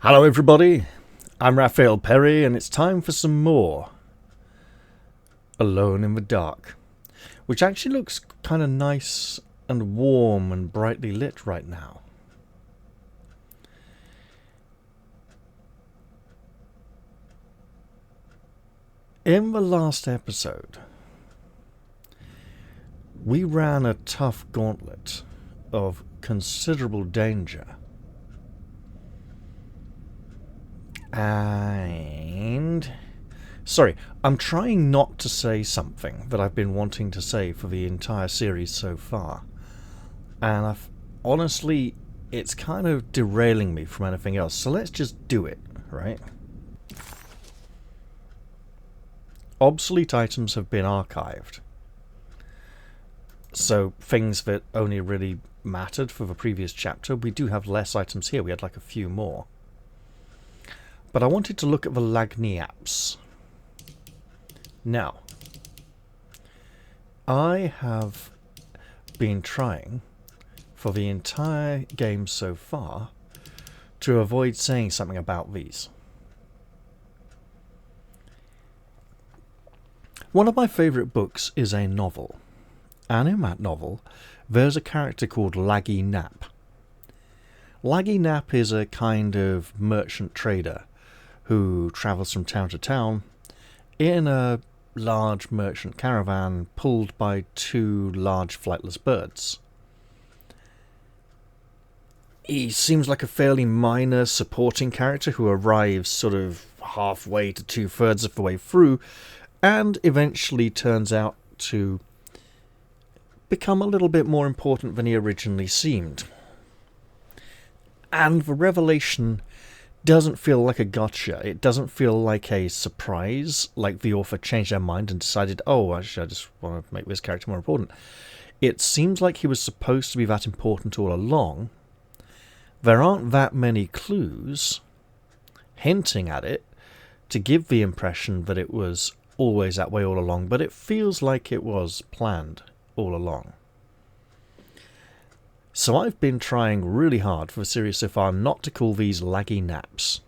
Hello everybody, I'm Raphael Perry and it's time for some more Alone in the Dark, which actually looks kind of nice and warm and brightly lit right now. In the last episode, we ran a tough gauntlet of considerable danger. And... sorry, I'm trying not to say something that I've been wanting to say for the entire series so far. And honestly, it's kind of derailing me from anything else. So let's just do it, right? Obsolete items have been archived. So things that only really mattered for the previous chapter, we do have less items here. We had like a few more. But I wanted to look at the lagniaps. Now, I have been trying for the entire game so far to avoid saying something about these. One of my favourite books is a novel, and in that novel there's a character called Laggy Nap. Laggy Nap is a kind of merchant trader who travels from town to town in a large merchant caravan pulled by two large flightless birds. He seems like a fairly minor supporting character who arrives sort of halfway to two-thirds of the way through and eventually turns out to become a little bit more important than he originally seemed. And the revelation doesn't feel like a gotcha. It doesn't feel like a surprise, like the author changed their mind and decided, oh, actually, I just want to make this character more important. It seems like he was supposed to be that important all along. There aren't that many clues hinting at it to give the impression that it was always that way all along, but it feels like it was planned all along. So I've been trying really hard for the series so far not to call these laggy naps.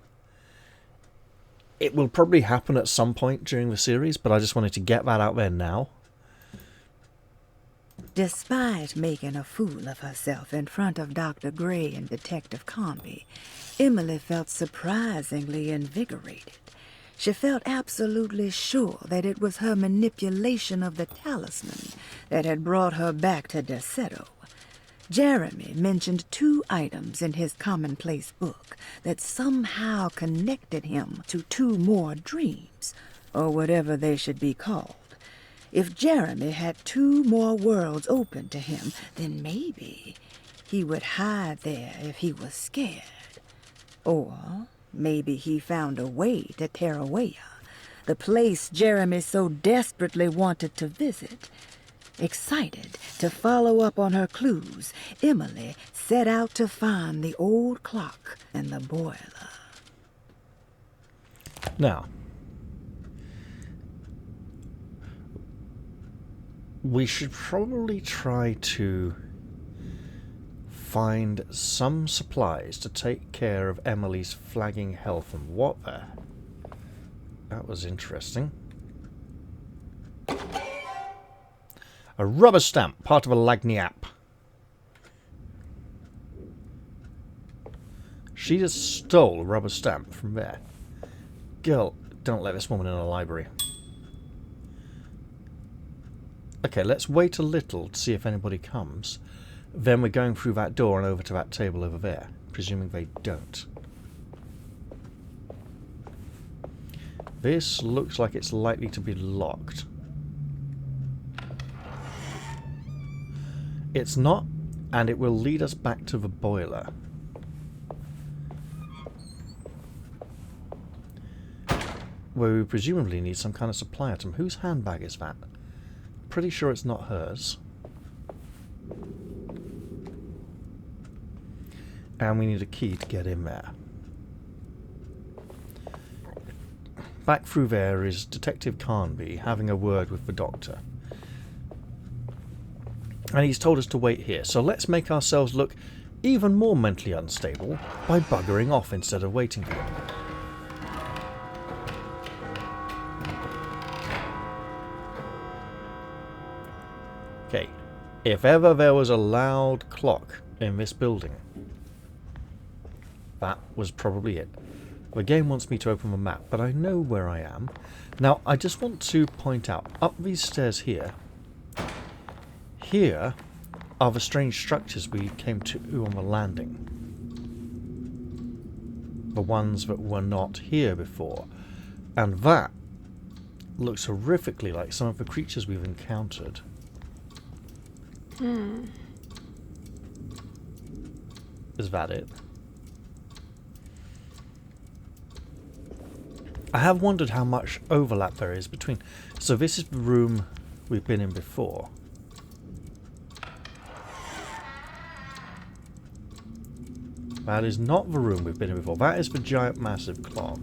It will probably happen at some point during the series, but I just wanted to get that out there now. Despite making a fool of herself in front of Dr. Gray and Detective Carnby, Emily felt surprisingly invigorated. She felt absolutely sure that it was her manipulation of the talisman that had brought her back to Derceto. Jeremy mentioned two items in his commonplace book that somehow connected him to two more dreams, or whatever they should be called. If Jeremy had two more worlds open to him, then maybe he would hide there if he was scared. Or maybe he found a way to Terrawea, the place Jeremy so desperately wanted to visit. Excited to follow up on her clues, Emily set out to find the old clock and the boiler. Now, we should probably try to find some supplies to take care of Emily's flagging health. And what the... that was interesting. A rubber stamp, part of a lagniap. She just stole a rubber stamp from there. Girl, don't let this woman in a library. Okay, let's wait a little to see if anybody comes. Then we're going through that door and over to that table over there, presuming they don't. This looks like it's likely to be locked. It's not, and it will lead us back to the boiler. Where we presumably need some kind of supply item. Whose handbag is that? Pretty sure it's not hers. And we need a key to get in there. Back through there is Detective Carnby having a word with the doctor. And he's told us to wait here. So let's make ourselves look even more mentally unstable by buggering off instead of waiting for them. Okay, if ever there was a loud clock in this building, that was probably it. The game wants me to open the map, but I know where I am. Now, I just want to point out, up these stairs here are the strange structures we came to on the landing. The ones that were not here before. And that looks horrifically like some of the creatures we've encountered. Is that it? I have wondered how much overlap there is between... So this is the room we've been in before. That is not the room we've been in before. That is the giant massive clock.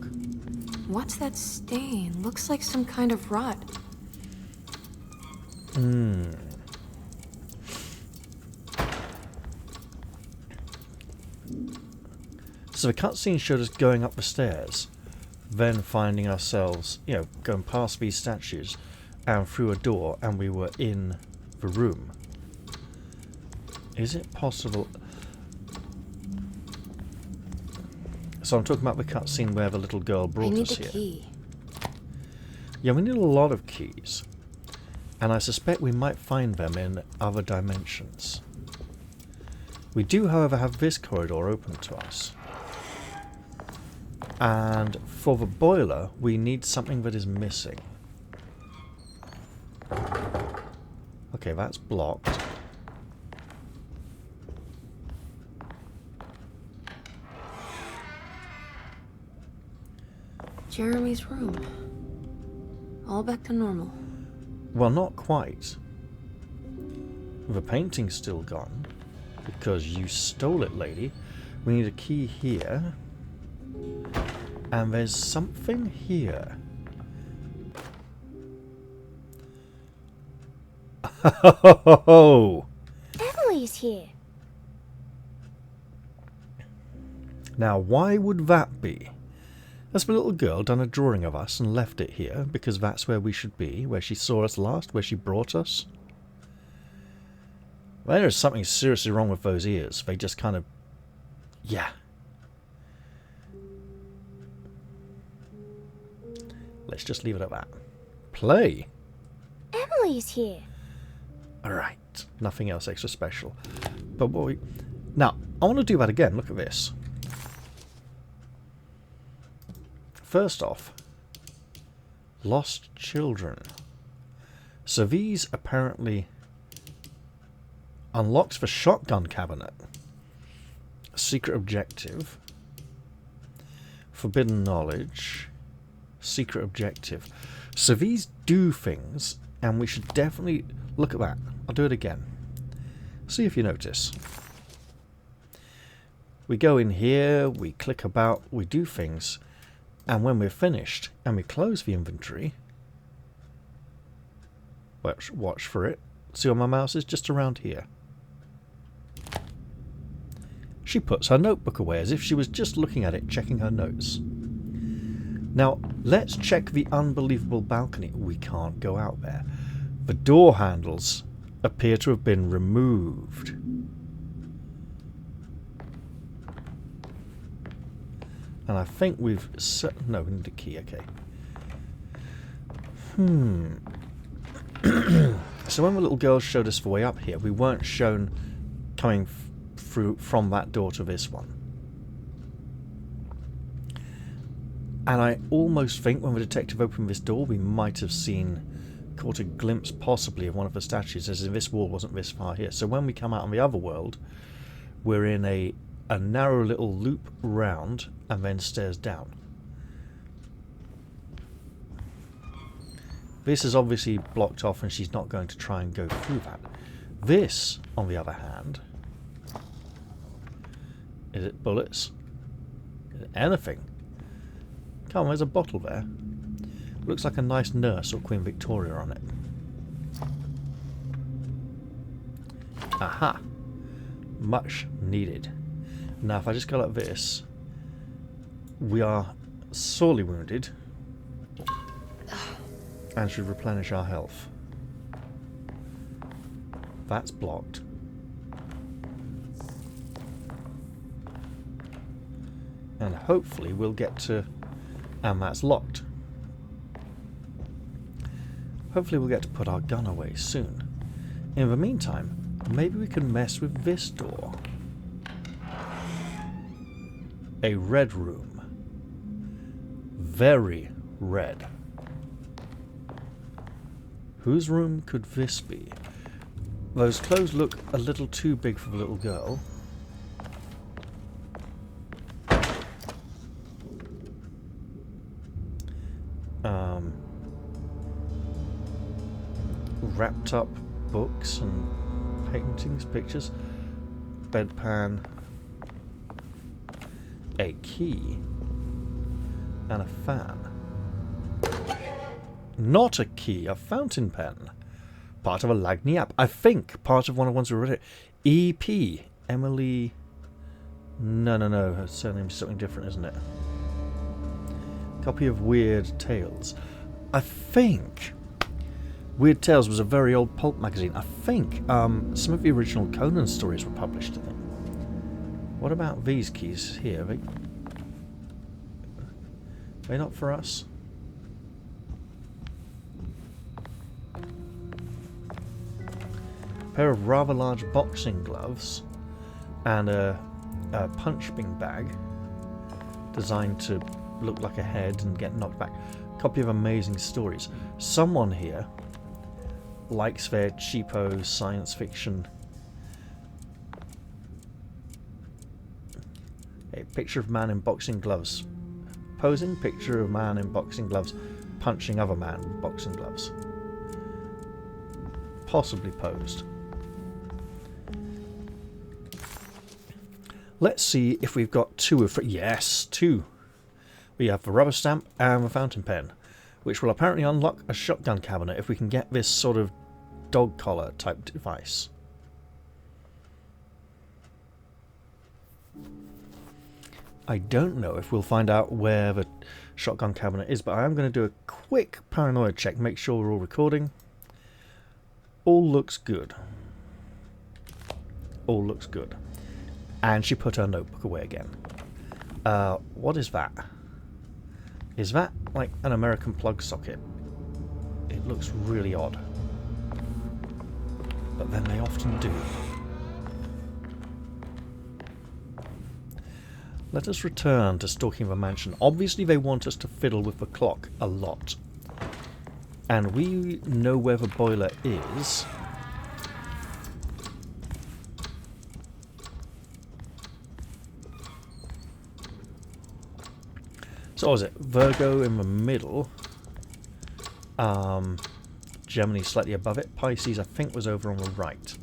What's that stain? Looks like some kind of rot. So the cutscene showed us going up the stairs, then finding ourselves, you know, going past these statues and through a door, and we were in the room. Is it possible... So I'm talking about the cutscene where the little girl brought us here. I need the key. Yeah, we need a lot of keys. And I suspect we might find them in other dimensions. We do, however, have this corridor open to us. And for the boiler, we need something that is missing. Okay, that's blocked. Jeremy's room. All back to normal. Well, not quite. The painting's still gone. Because you stole it, lady. We need a key here. And there's something here. Oh! Emily's here. Now, why would that be? Has the little girl done a drawing of us and left it here because that's where we should be, where she saw us last, where she brought us? Well, there is something seriously wrong with those ears. They just kind of... Yeah. Let's just leave it at that. Play! Emily's here. Alright. Nothing else extra special. But what we... Now, I want to do that again. Look at this. First off, lost children. So these apparently unlocks the shotgun cabinet. Secret objective. Forbidden knowledge. Secret objective. So these do things, and we should definitely look at that. I'll do it again. See if you notice. We go in here, we click about, we do things. And when we're finished and we close the inventory, watch for it. See where my mouse is? Just around here. She puts her notebook away as if she was just looking at it, checking her notes. Now, let's check the unbelievable balcony. We can't go out there. The door handles appear to have been removed. And I think we've... No, we need a key, okay. So when the little girl showed us the way up here, we weren't shown coming through from that door to this one. And I almost think when the detective opened this door, we might have caught a glimpse possibly of one of the statues, as if this wall wasn't this far here. So when we come out on the other world, we're in a narrow little loop round and then stairs down. This is obviously blocked off and she's not going to try and go through that. This, on the other hand, is it bullets? Is it anything? Come on, there's a bottle there. Looks like a nice nurse or Queen Victoria on it. Aha! Much needed. Now, if I just go like this, we are sorely wounded and should replenish our health. That's blocked. And hopefully we'll get to... And that's locked. Hopefully we'll get to put our gun away soon. In the meantime, maybe we can mess with this door. A red room. Very red. Whose room could this be? Those clothes look a little too big for the little girl. Wrapped up books and paintings, pictures, bedpan, a key, and a fan. Not a key, a fountain pen. Part of a Lagny app. I think part of one of the ones we read it. EP. Emily. No. Her surname's something different, isn't it? Copy of Weird Tales. I think Weird Tales was a very old pulp magazine. I think some of the original Conan stories were published in it. What about these keys here? Are they not for us? A pair of rather large boxing gloves and a punching bag designed to look like a head and get knocked back. Copy of Amazing Stories. Someone here likes their cheapo science fiction. A picture of man in boxing gloves. Posing picture of man in boxing gloves punching other man with boxing gloves. Possibly posed. Let's see if we've got two of... Yes, two. We have the rubber stamp and the fountain pen, which will apparently unlock a shotgun cabinet if we can get this sort of dog collar type device. I don't know if we'll find out where the shotgun cabinet is, but I am going to do a quick paranoia check, make sure we're all recording. All looks good. All looks good. And she put her notebook away again. What is that? Is that like an American plug socket? It looks really odd. But then they often do. Let us return to stalking the mansion. Obviously they want us to fiddle with the clock a lot. And we know where the boiler is. So what was it? Virgo in the middle. Gemini slightly above it. Pisces I think was over on the right.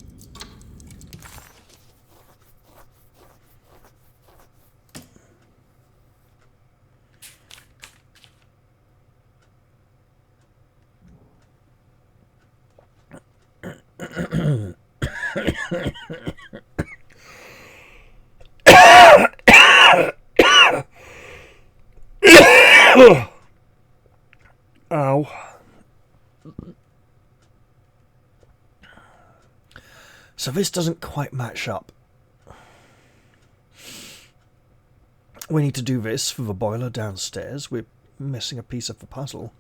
Ow. So this doesn't quite match up. We need to do this for the boiler downstairs. We're missing a piece of the puzzle.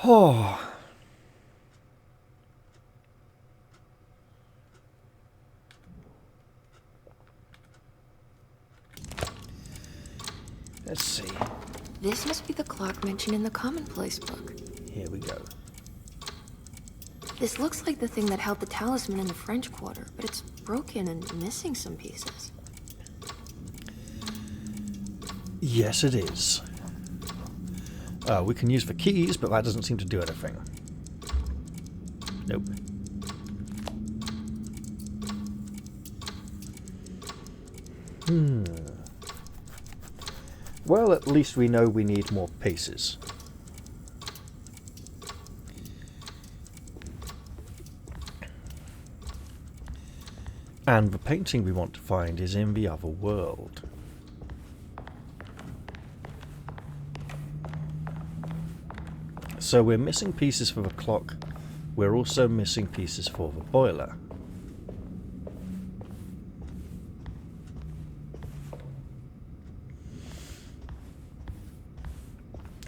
Oh. Let's see. This must be the clock mentioned in the commonplace book. Here we go. This looks like the thing that held the talisman in the French Quarter, but it's broken and missing some pieces. Yes, it is. We can use the keys, but that doesn't seem to do anything. Nope. Well, at least we know we need more pieces. And the painting we want to find is in the other world. So we're missing pieces for the clock. We're also missing pieces for the boiler.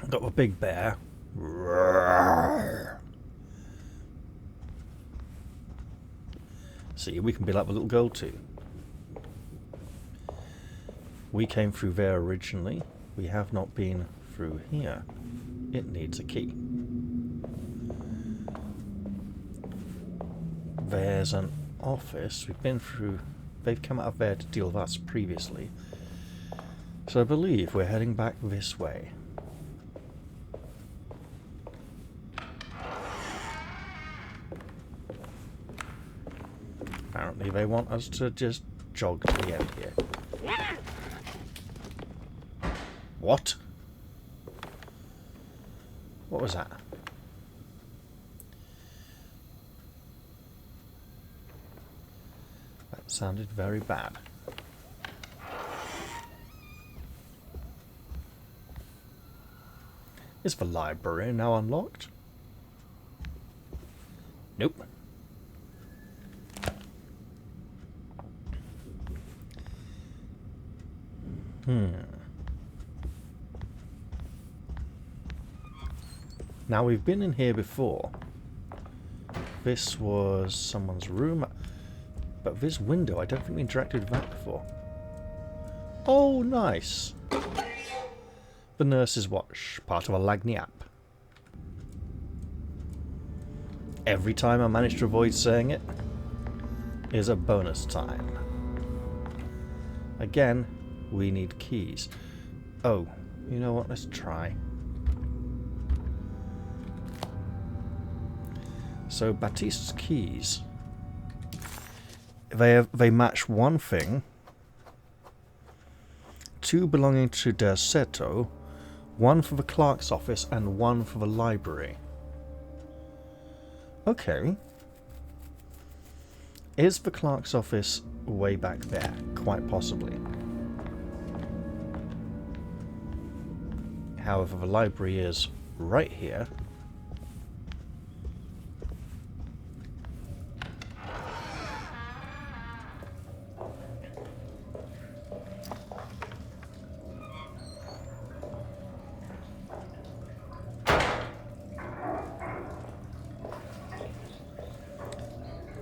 Got a big bear. See, we can be like the little girl too. We came through there originally. We have not been through here. It needs a key. There's an office. We've been through... They've come out of there to deal with us previously. So I believe we're heading back this way. Apparently they want us to just jog to the end here. What? What was that? That sounded very bad. Is the library now unlocked? Nope. Now we've been in here before. This was someone's room. But this window, I don't think we interacted with that before. Oh, nice. The Nurse's Watch, part of a Lagniappe. Every time I manage to avoid saying it is a bonus time. Again, we need keys. Oh, you know what? Let's try. So Baptiste's keys, they match one thing, two belonging to Derceto, one for the clerk's office and one for the library. Okay. Is the clerk's office way back there? Quite possibly. However, the library is right here.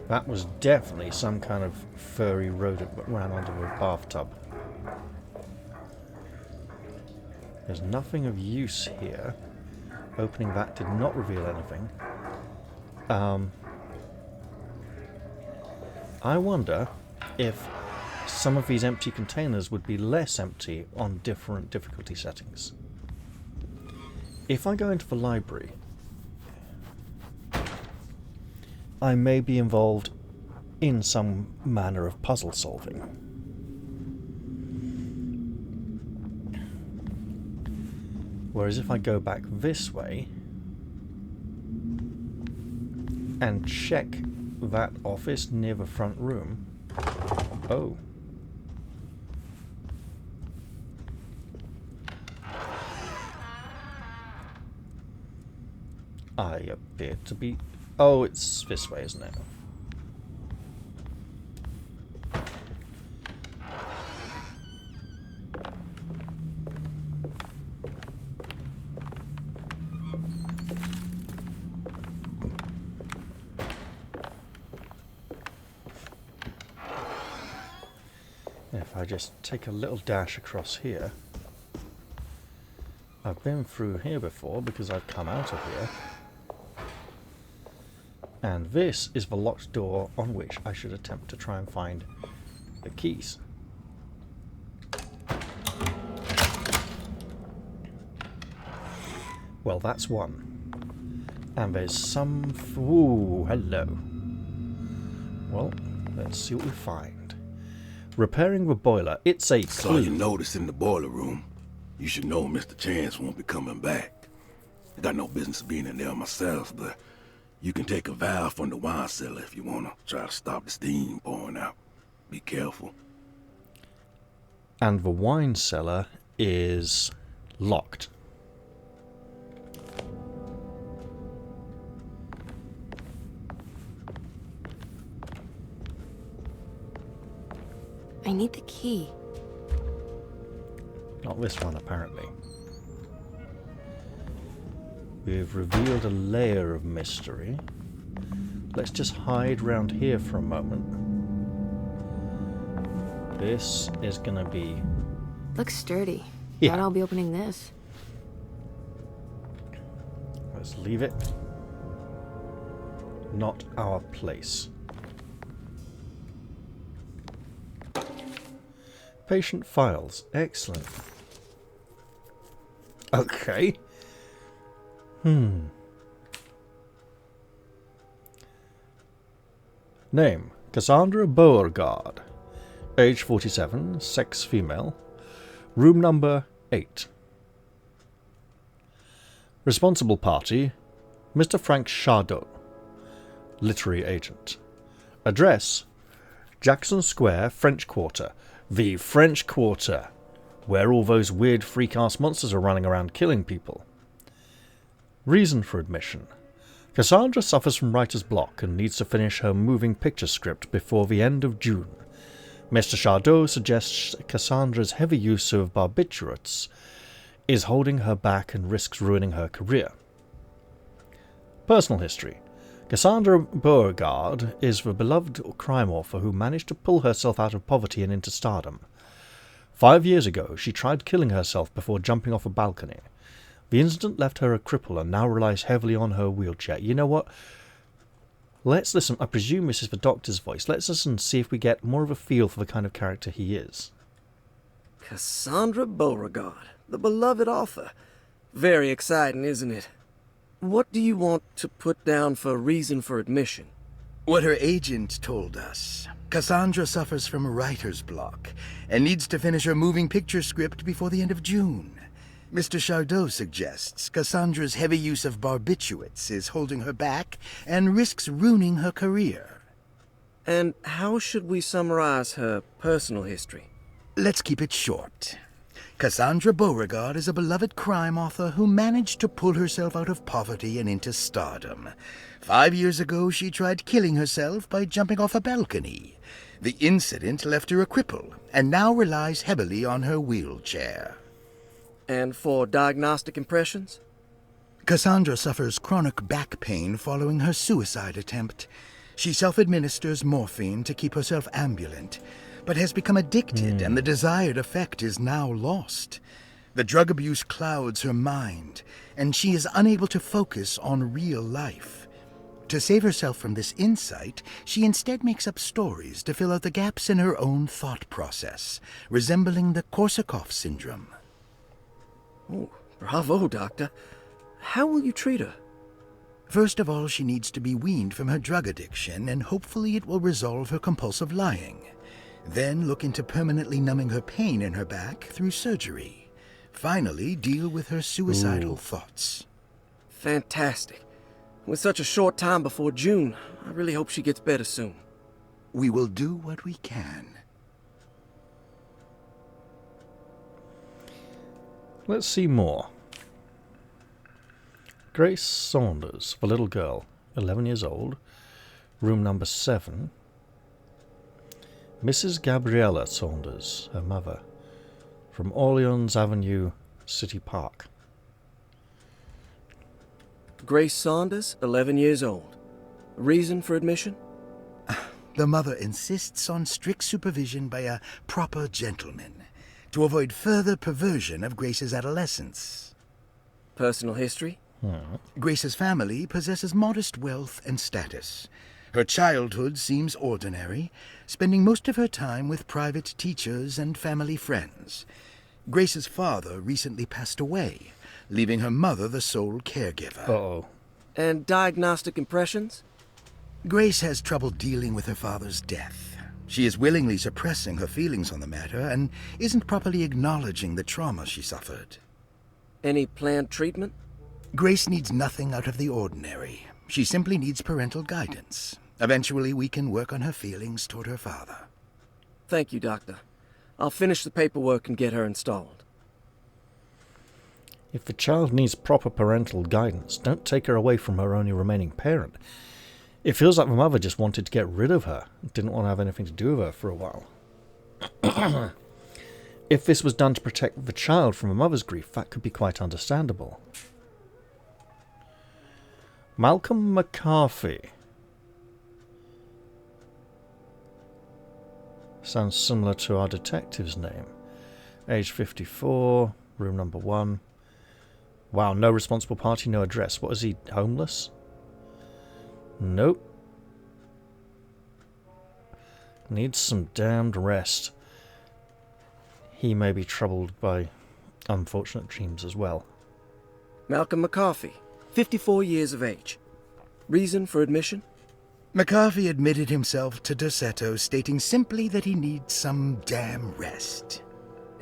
That was definitely some kind of furry rodent that ran onto a bathtub. There's nothing of use here. Opening that did not reveal anything. I wonder if some of these empty containers would be less empty on different difficulty settings. If I go into the library, I may be involved in some manner of puzzle solving. Whereas if I go back this way and check that office near the front room, oh. I appear to be... Oh, it's this way, isn't it? If I just take a little dash across here... I've been through here before because I've come out of here. And this is the locked door on which I should attempt to try and find the keys. Well, that's one. And there's some... Ooh, hello. Well, let's see what we find. Repairing the boiler. It's a Saw clue. you notice in the boiler room. You should know Mr. Chance won't be coming back. I got no business being in there myself, but... You can take a valve from the wine cellar if you want to try to stop the steam pouring out. careful. And the wine cellar is locked. I need the key. Not this one, apparently. We've revealed a layer of mystery. Let's just hide round here for a moment. This is gonna be... Looks sturdy. Yeah. Thought I'll be opening this. Let's leave it. Not our place. Patient files. Excellent. Okay. Name: Cassandra Beauregard. Age 47. Sex female. Room number 8. Responsible party: Mr. Frank Chardot. Literary agent. Address: Jackson Square, French Quarter. The French Quarter, where all those weird freak-ass monsters are running around killing people. Reason for admission: Cassandra suffers from writer's block and needs to finish her moving picture script before the end of June. Mr. Chardot suggests Cassandra's heavy use of barbiturates is holding her back and risks ruining her career. Personal history: Cassandra Beauregard is the beloved crime author who managed to pull herself out of poverty and into stardom. 5 years ago, she tried killing herself before jumping off a balcony. The incident left her a cripple and now relies heavily on her wheelchair. You know what? Let's listen. I presume this is the Doctor's voice. Let's listen and see if we get more of a feel for the kind of character he is. Cassandra Beauregard, the beloved author. Very exciting, isn't it? What do you want to put down for reason for admission? What her agent told us. Cassandra suffers from writer's block and needs to finish her moving picture script before the end of June. Mr. Chardot suggests Cassandra's heavy use of barbiturates is holding her back and risks ruining her career. And how should we summarize her personal history? Let's keep it short. Cassandra Beauregard is a beloved crime author who managed to pull herself out of poverty and into stardom. 5 years ago, she tried killing herself by jumping off a balcony. The incident left her a cripple and now relies heavily on her wheelchair. And for diagnostic impressions? Cassandra suffers chronic back pain following her suicide attempt. She self-administers morphine to keep herself ambulant, but has become addicted and the desired effect is now lost. The drug abuse clouds her mind, and she is unable to focus on real life. To save herself from this insight, she instead makes up stories to fill out the gaps in her own thought process, resembling the Korsakoff syndrome. Oh, bravo, Doctor. How will you treat her? First of all, she needs to be weaned from her drug addiction, and hopefully it will resolve her compulsive lying. Then look into permanently numbing her pain in her back through surgery. Finally, deal with her suicidal thoughts. Fantastic. With such a short time before June, I really hope she gets better soon. We will do what we can. Let's see more. Grace Saunders, the little girl, 11 years old, room number 7. Mrs. Gabriella Saunders, her mother, from Orleans Avenue, City Park. Grace Saunders, 11 years old. Reason for admission? The mother insists on strict supervision by a proper gentleman to avoid further perversion of Grace's adolescence. Personal history? Grace's family possesses modest wealth and status. Her childhood seems ordinary, spending most of her time with private teachers and family friends. Grace's father recently passed away, leaving her mother the sole caregiver. Uh-oh. And diagnostic impressions? Grace has trouble dealing with her father's death. She is willingly suppressing her feelings on the matter and isn't properly acknowledging the trauma she suffered. Any planned treatment? Grace needs nothing out of the ordinary. She simply needs parental guidance. Eventually, we can work on her feelings toward her father. Thank you, Doctor. I'll finish the paperwork and get her installed. If the child needs proper parental guidance, don't take her away from her only remaining parent. It feels like the mother just wanted to get rid of her, didn't want to have anything to do with her for a while. If this was done to protect the child from the mother's grief, that could be quite understandable. Malcolm McCarthy. Sounds similar to our detective's name. Age 54, room number 1. Wow, no responsible party, no address. What is he, homeless? Nope. Needs some damned rest. He may be troubled by unfortunate dreams as well. Malcolm McCarthy, 54 years of age. Reason for admission? McCarthy admitted himself to Derceto, stating simply that he needs some damn rest.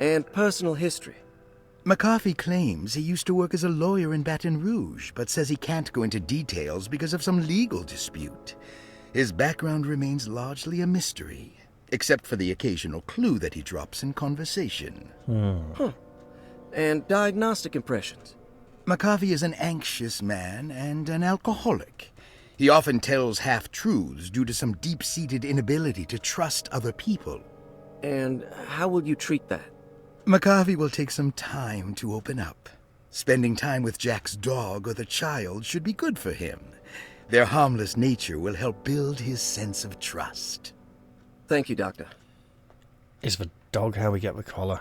And personal history? McCarthy claims he used to work as a lawyer in Baton Rouge, but says he can't go into details because of some legal dispute. His background remains largely a mystery, except for the occasional clue that he drops in conversation. Huh. And diagnostic impressions? McCarthy is an anxious man and an alcoholic. He often tells half-truths due to some deep-seated inability to trust other people. And how will you treat that? McCarthy will take some time to open up. Spending time with Jack's dog or the child should be good for him. Their harmless nature will help build his sense of trust. Thank you, Doctor. Is the dog how we get the collar?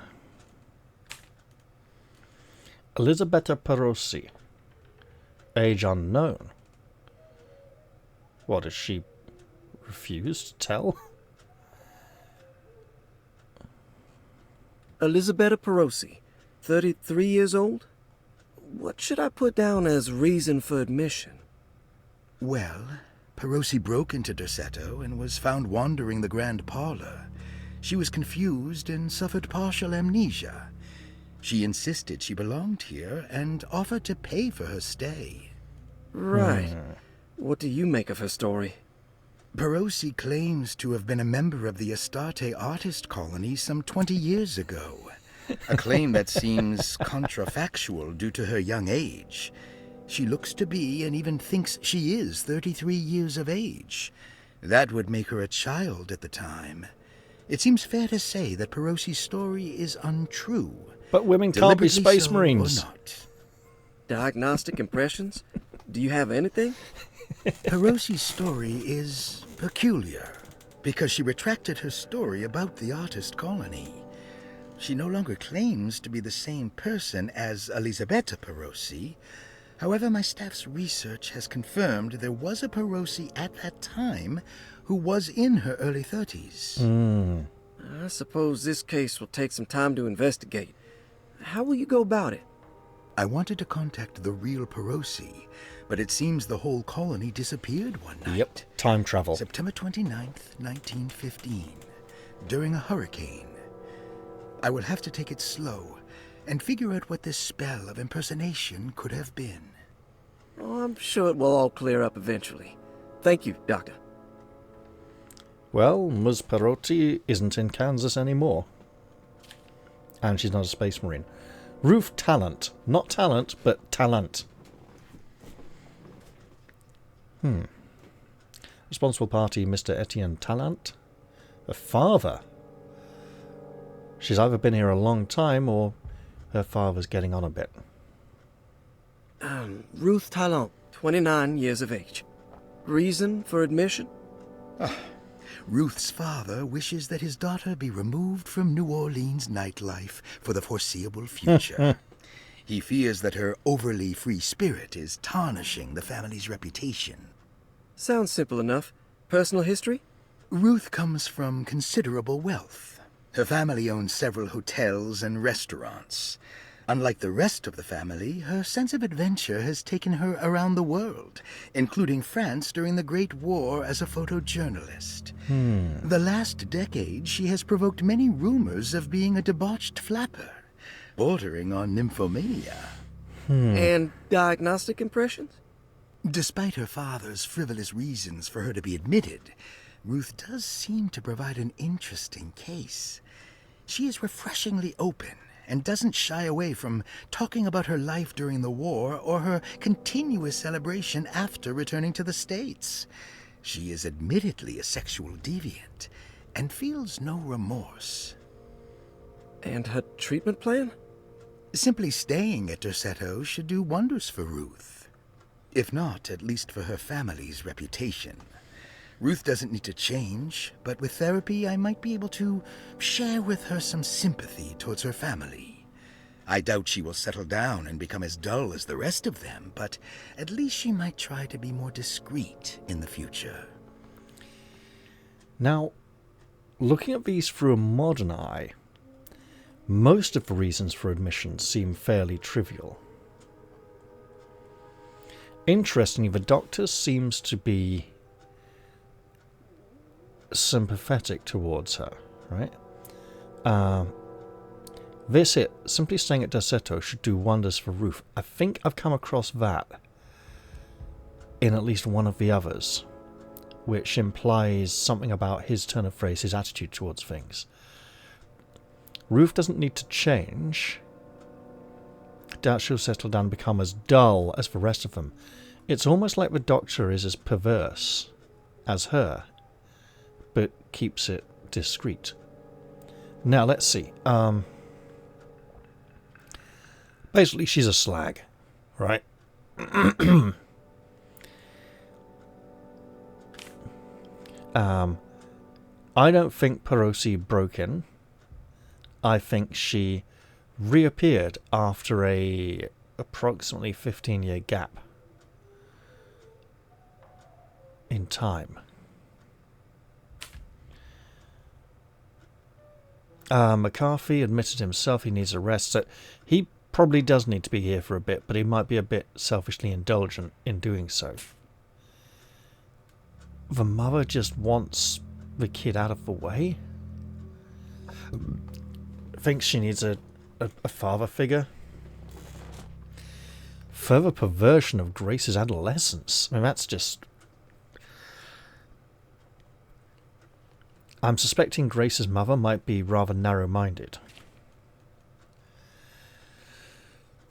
Elisabetta Perosi. Age unknown. What, does she refuse to tell? Elisabetta Perosi, 33 years old? What should I put down as reason for admission? Well, Perosi broke into Derceto and was found wandering the grand parlor. She was confused and suffered partial amnesia. She insisted she belonged here and offered to pay for her stay. Right. What do you make of her story? Perosi claims to have been a member of the Astarte artist colony some 20 years ago. A claim that seems contrafactual due to her young age. She looks to be and even thinks she is 33 years of age. That would make her a child at the time. It seems fair to say that Perosi's story is untrue. But women can't be Space Marines. Or not. Diagnostic impressions? Do you have anything? Perosi's story is peculiar because she retracted her story about the artist colony. She no longer claims to be the same person as Elisabetta Perosi. However, my staff's research has confirmed there was a Perosi at that time who was in her early 30s. I suppose this case will take some time to investigate. How will you go about it? I wanted to contact the real Perosi, but it seems the whole colony disappeared one night. Yep, time travel. September 29th, 1915, during a hurricane. I will have to take it slow and figure out what this spell of impersonation could have been. Oh, I'm sure it will all clear up eventually. Thank you, Doctor. Well, Ms. Perotti isn't in Kansas anymore. And she's not a Space Marine. Ruth Talent. Not talent, but talent. Responsible party, Mr. Etienne Talent. The father. She's either been here a long time or her father's getting on a bit. Ruth Talent, 29 years of age. Reason for admission? Ruth's father wishes that his daughter be removed from New Orleans nightlife for the foreseeable future. He fears that her overly free spirit is tarnishing the family's reputation. Sounds simple enough. Personal history? Ruth comes from considerable wealth. Her family owns several hotels and restaurants. Unlike the rest of the family, her sense of adventure has taken her around the world, including France during the Great War as a photojournalist. The last decade, she has provoked many rumors of being a debauched flapper, bordering on nymphomania. And diagnostic impressions? Despite her father's frivolous reasons for her to be admitted, Ruth does seem to provide an interesting case. She is refreshingly open and doesn't shy away from talking about her life during the war or her continuous celebration after returning to the States. She is admittedly a sexual deviant and feels no remorse. And her treatment plan? Simply staying at Derceto should do wonders for Ruth. If not, at least for her family's reputation. Ruth doesn't need to change, but with therapy I might be able to share with her some sympathy towards her family. I doubt she will settle down and become as dull as the rest of them, but at least she might try to be more discreet in the future. Now, looking at these through a modern eye, most of the reasons for admission seem fairly trivial. Interestingly, the Doctor seems to be sympathetic towards her, right? Simply staying at Derceto should do wonders for Ruth. I think I've come across that in at least one of the others, which implies something about his turn of phrase, his attitude towards things. Ruth doesn't need to change. Doubt she'll settle down and become as dull as the rest of them. It's almost like the Doctor is as perverse as her, but keeps it discreet. Now, let's see. Basically, she's a slag, right? I don't think Perosi broke in. I think she reappeared after a approximately 15-year gap in time. McCarthy admitted himself he needs a rest, so he probably does need to be here for a bit, but he might be a bit selfishly indulgent in doing so. The mother just wants the kid out of the way. Thinks she needs a father figure. Further perversion of Grace's adolescence. I mean, that's just... I'm suspecting Grace's mother might be rather narrow-minded.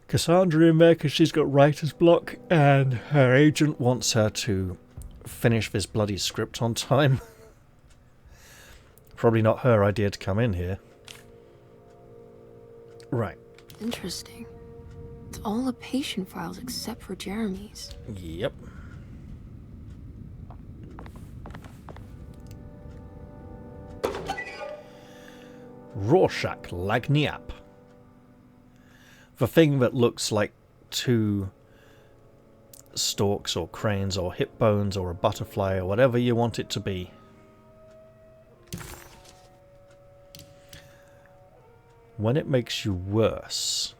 Cassandra in there because she's got writer's block and her agent wants her to finish this bloody script on time. Probably not her idea to come in here. Right. Interesting. It's all the patient files except for Jeremy's. Yep. Rorschach Lagniappe. The thing that looks like two storks or cranes or hip bones or a butterfly or whatever you want it to be. When it makes you worse.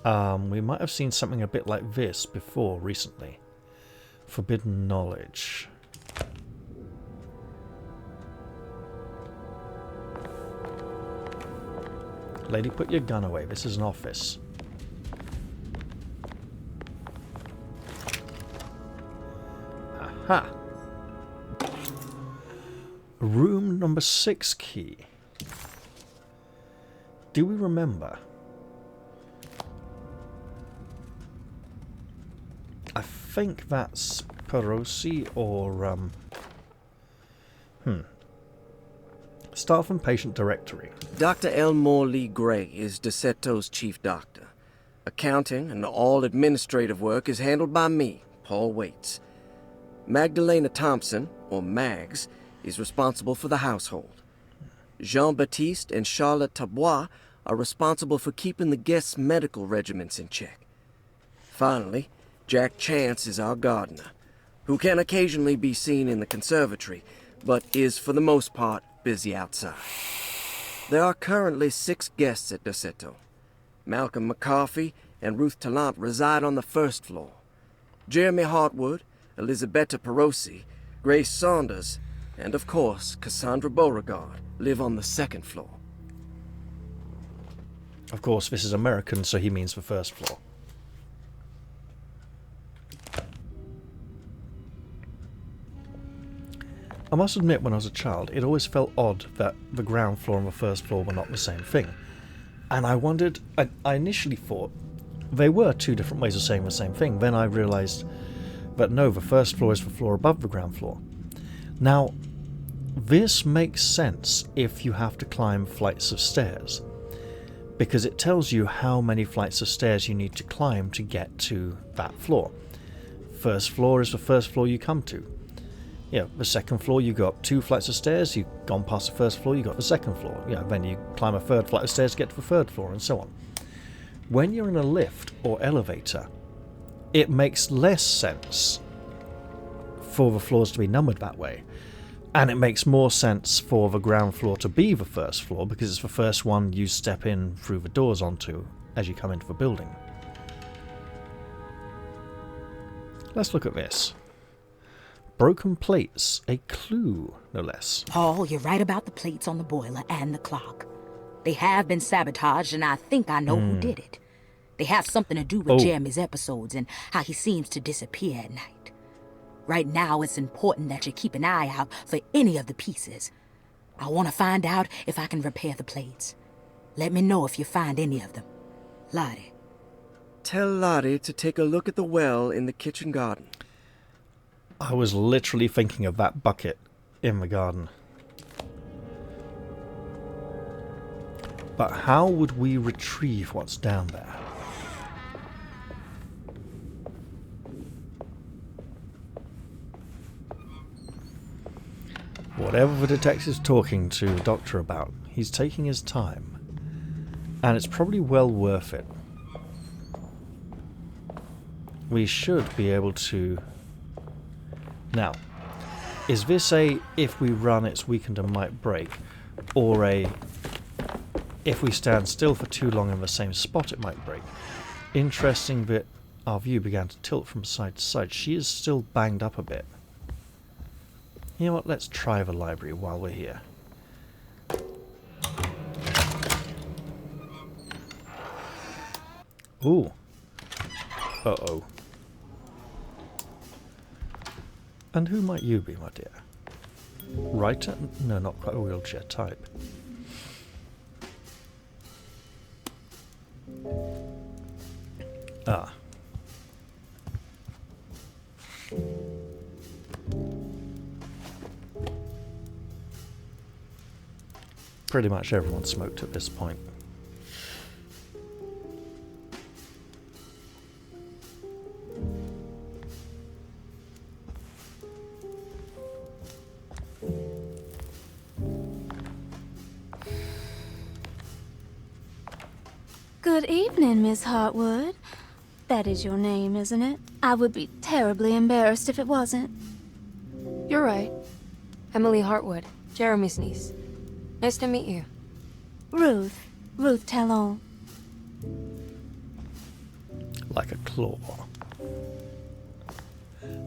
We might have seen something a bit like this before recently. Forbidden knowledge. Lady, put your gun away. This is an office. Aha! Room number 6 key. Do we remember? I think that's Perosi or Staff and Patient Directory. Dr. Elmore Lee Gray is Derceto's chief doctor. Accounting and all administrative work is handled by me, Paul Waits. Magdalena Thompson, or Mags, is responsible for the household. Jean-Baptiste and Charlotte Tabois are responsible for keeping the guests' medical regimens in check. Finally, Jack Chance is our gardener, who can occasionally be seen in the conservatory, but is for the most part busy outside. There are currently 6 guests at Derceto. Malcolm McCarthy and Ruth Tallant reside on the first floor. Jeremy Hartwood, Elisabetta Perosi, Grace Saunders, and of course Cassandra Beauregard live on the second floor. Of course, this is American, so he means the first floor. I must admit, when I was a child, it always felt odd that the ground floor and the first floor were not the same thing. And I wondered, I initially thought they were two different ways of saying the same thing. Then I realised that no, the first floor is the floor above the ground floor. Now, this makes sense if you have to climb flights of stairs, because it tells you how many flights of stairs you need to climb to get to that floor. First floor is the first floor you come to. The second floor, you go up 2 flights of stairs, you've gone past the first floor, you got the second floor. Then you climb a 3rd flight of stairs to get to the 3rd floor, and so on. When you're in a lift or elevator, it makes less sense for the floors to be numbered that way. And it makes more sense for the ground floor to be the first floor, because it's the first one you step in through the doors onto as you come into the building. Let's look at this. Broken plates, a clue, no less. Paul, you're right about the plates on the boiler and the clock. They have been sabotaged, and I think I know who did it. They have something to do with Jeremy's episodes and how he seems to disappear at night. Right now, it's important that you keep an eye out for any of the pieces. I want to find out if I can repair the plates. Let me know if you find any of them. Lottie. Tell Lottie to take a look at the well in the kitchen garden. I was literally thinking of that bucket in the garden. But how would we retrieve what's down there? Whatever the detective's talking to the doctor about, he's taking his time. And it's probably well worth it. We should be able to... Now, is this a if we run it's weakened and might break, or a if we stand still for too long in the same spot it might break? Interesting that our view began to tilt from side to side. She is still banged up a bit. You know what, let's try the library while we're here. Ooh. Uh-oh. And who might you be, my dear? Writer? No, not quite a wheelchair type. Ah. Pretty much everyone smoked at this point. Good evening, Miss Hartwood. That is your name, isn't it? I would be terribly embarrassed if it wasn't. You're right. Emily Hartwood, Jeremy's niece. Nice to meet you. Ruth Talon. Like a claw.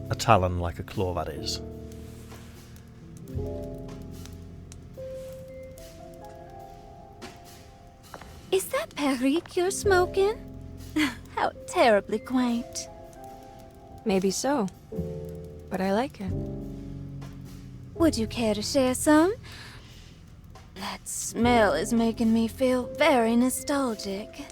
A talon like a claw, that is. Is that Perique you're smoking? How terribly quaint. Maybe so, but I like it. Would you care to share some? That smell is making me feel very nostalgic.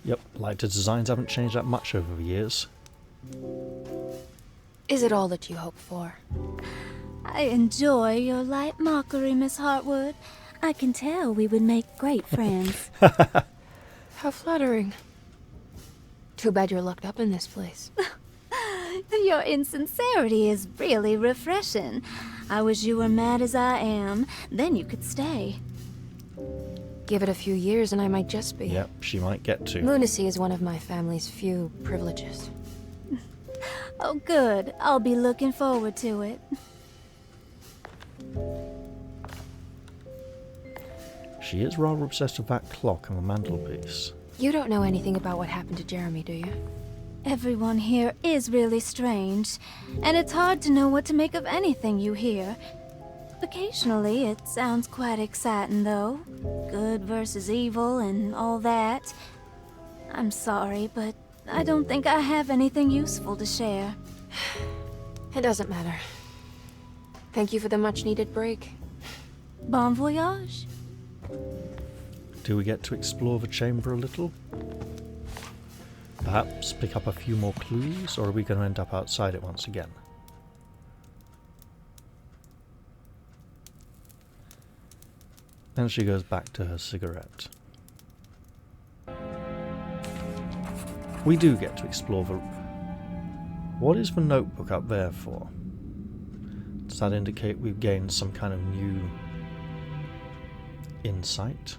Yep, lighter designs haven't changed that much over the years. Is it all that you hope for? I enjoy your light mockery, Miss Hartwood. I can tell we would make great friends. How flattering. Too bad you're locked up in this place. Your insincerity is really refreshing. I wish you were mad as I am. Then you could stay. Give it a few years and I might just be. Yep, she might get to. Lunacy is one of my family's few privileges. Oh, good. I'll be looking forward to it. She is rather obsessed with that clock on the mantelpiece. You don't know anything about what happened to Jeremy, do you? Everyone here is really strange, and it's hard to know what to make of anything you hear. Occasionally, it sounds quite exciting, though. Good versus evil and all that. I'm sorry, but I don't think I have anything useful to share. It doesn't matter. Thank you for the much-needed break. Bon voyage. Do we get to explore the chamber a little? Perhaps pick up a few more clues, or are we going to end up outside it once again? And she goes back to her cigarette. We do get to explore the... What is the notebook up there for? Does that indicate we've gained some kind of new insight?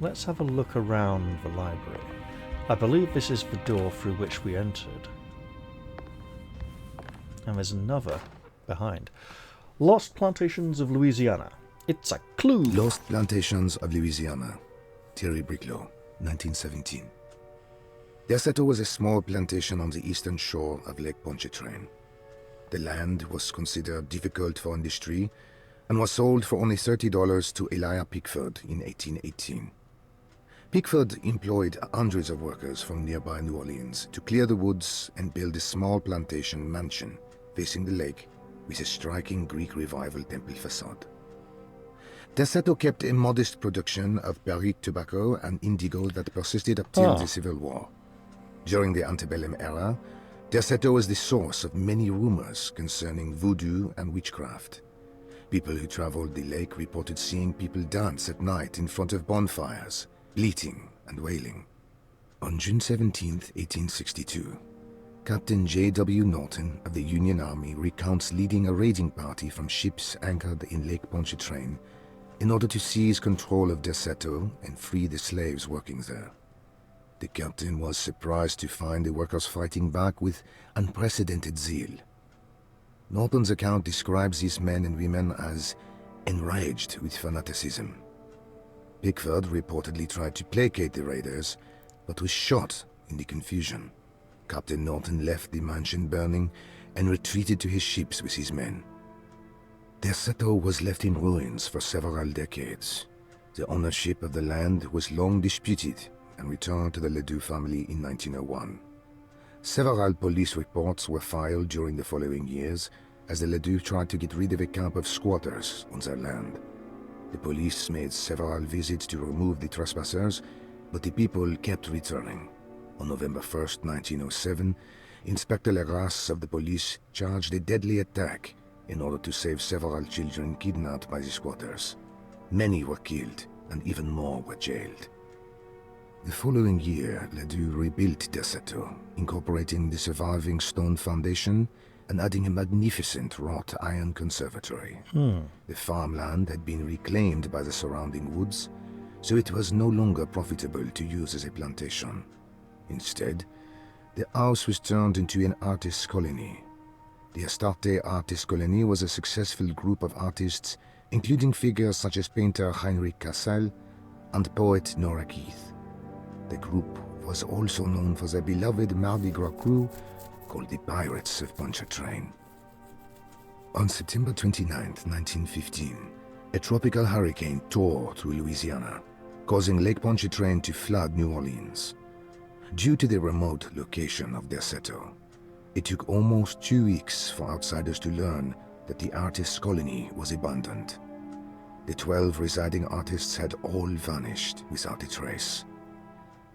Let's have a look around the library. I believe this is the door through which we entered. And there's another behind. Lost Plantations of Louisiana. It's a clue. Lost Plantations of Louisiana. Thierry Briclot, 1917. Derceto was a small plantation on the eastern shore of Lake Pontchartrain. The land was considered difficult for industry and was sold for only $30 to Elijah Pickford in 1818. Pickford employed hundreds of workers from nearby New Orleans to clear the woods and build a small plantation mansion facing the lake with a striking Greek Revival temple facade. Derceto kept a modest production of barrique tobacco and indigo that persisted up till the Civil War. During the antebellum era, Derceto was the source of many rumors concerning voodoo and witchcraft. People who traveled the lake reported seeing people dance at night in front of bonfires, bleating and wailing. On June 17, 1862, Captain J.W. Norton of the Union Army recounts leading a raiding party from ships anchored in Lake Pontchartrain in order to seize control of Derceto and free the slaves working there. The captain was surprised to find the workers fighting back with unprecedented zeal. Norton's account describes these men and women as enraged with fanaticism. Pickford reportedly tried to placate the raiders, but was shot in the confusion. Captain Norton left the mansion burning and retreated to his ships with his men. Derceto was left in ruins for several decades. The ownership of the land was long disputed and returned to the Ledoux family in 1901. Several police reports were filed during the following years as the Ledoux tried to get rid of a camp of squatters on their land. The police made several visits to remove the trespassers, but the people kept returning. On November 1st, 1907, Inspector Legrasse of the police charged a deadly attack in order to save several children kidnapped by the squatters. Many were killed, and even more were jailed. The following year, Ledoux rebuilt Derceto, incorporating the surviving stone foundation and adding a magnificent wrought iron conservatory. The farmland had been reclaimed by the surrounding woods, so it was no longer profitable to use as a plantation. Instead, the house was turned into an artist's colony. The Astarte Artist Colony was a successful group of artists, including figures such as painter Heinrich Cassel and poet Nora Keith. The group was also known for their beloved Mardi Gras crew called the Pirates of Pontchartrain. On September 29, 1915, a tropical hurricane tore through Louisiana, causing Lake Pontchartrain to flood New Orleans. Due to the remote location of Derceto, it took almost 2 weeks for outsiders to learn that the artist's colony was abandoned. The 12 residing artists had all vanished without a trace.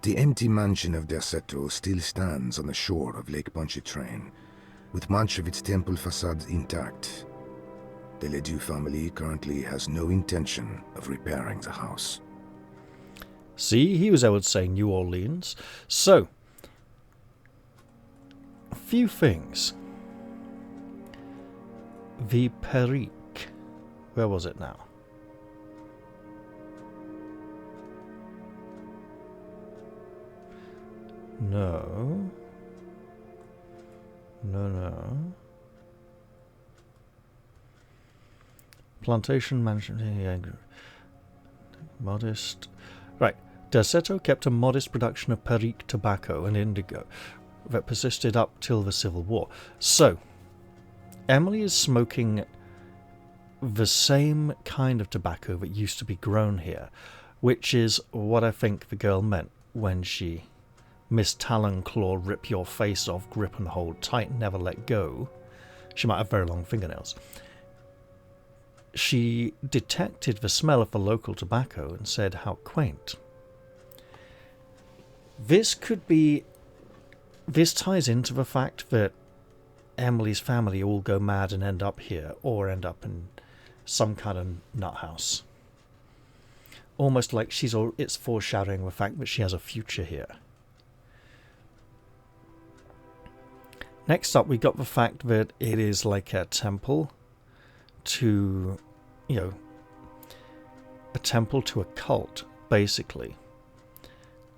The empty mansion of Derceto still stands on the shore of Lake Pontchartrain, with much of its temple facade intact. The Ledoux family currently has no intention of repairing the house. See, he was able to say New Orleans. So, a few things. The Perique. Where was it now? No. Plantation mansion. Modest. Right. Derceto kept a modest production of Perique tobacco and indigo that persisted up till the Civil War. So, Emily is smoking the same kind of tobacco that used to be grown here, which is what I think the girl meant when she Miss Talonclaw, rip your face off, grip and hold tight, never let go. She might have very long fingernails. She detected the smell of the local tobacco and said, how quaint. This ties into the fact that Emily's family all go mad and end up here, or end up in some kind of nut house. Almost like it's foreshadowing the fact that she has a future here. Next up, we got the fact that it is like a temple to, a temple to a cult, basically.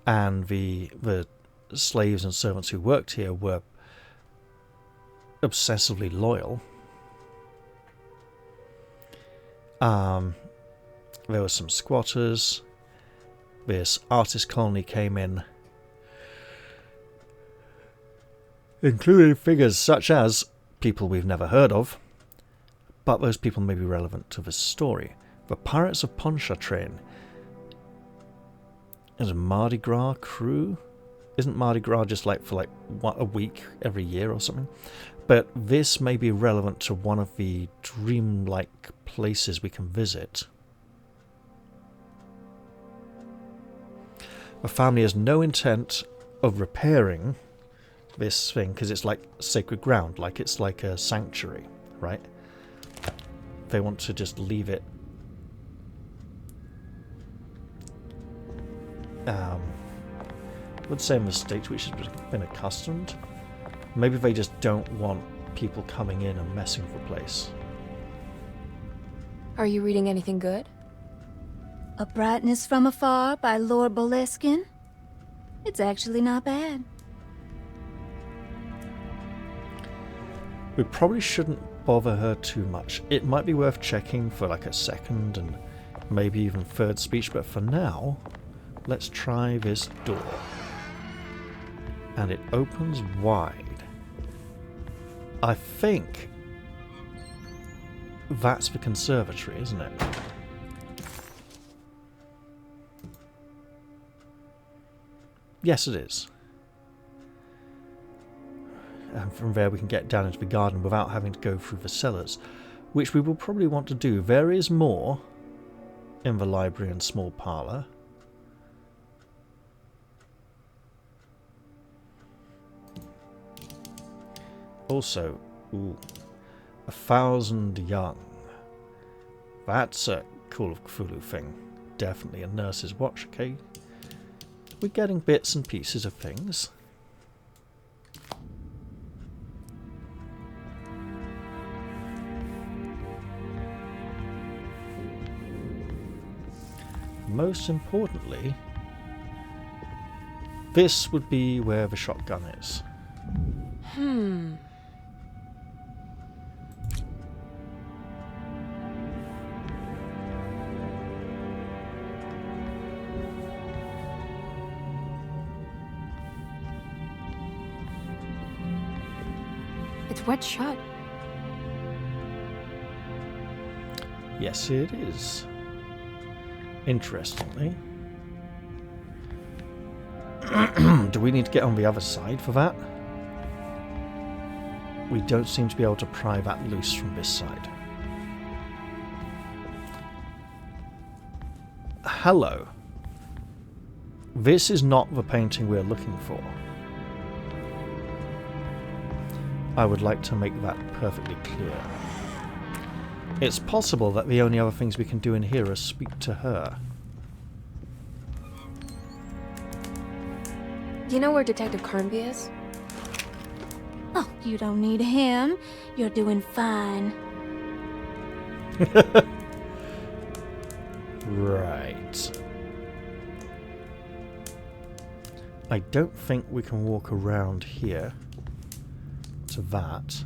And the slaves and servants who worked here were obsessively loyal. There were some squatters. This artist colony came in, including figures such as people we've never heard of, but those people may be relevant to the story. The Pirates of Pontchartrain is a Mardi Gras crew. Isn't Mardi Gras just for a week every year or something? But this may be relevant to one of the dreamlike places we can visit. The family has no intent of repairing this thing because it's like sacred ground, like it's like a sanctuary, right? They want to just leave it I would say in the state to which it's been accustomed. Maybe they just don't want people coming in and messing with the place. Are you reading anything good? A Brightness from Afar by Lord Boleskine. It's actually not bad. We probably shouldn't bother her too much. It might be worth checking for like a second and maybe even third speech, but for now, let's try this door. And it opens wide. I think that's the conservatory, isn't it? Yes, it is. And from there we can get down into the garden without having to go through the cellars, which we will probably want to do. There is more in the library and small parlour. Also, 1,000 young. That's a Call of Cthulhu thing. Definitely a nurse's watch, okay? We're getting bits and pieces of things. Most importantly, this would be where the shotgun is. It's wet shut. Yes, it is. Interestingly. Do we need to get on the other side for that? We don't seem to be able to pry that loose from this side. Hello. This is not the painting we're looking for. I would like to make that perfectly clear. It's possible that the only other things we can do in here are speak to her. Do you know where Detective Carnby is? Oh, you don't need him. You're doing fine. Right. I don't think we can walk around here to that.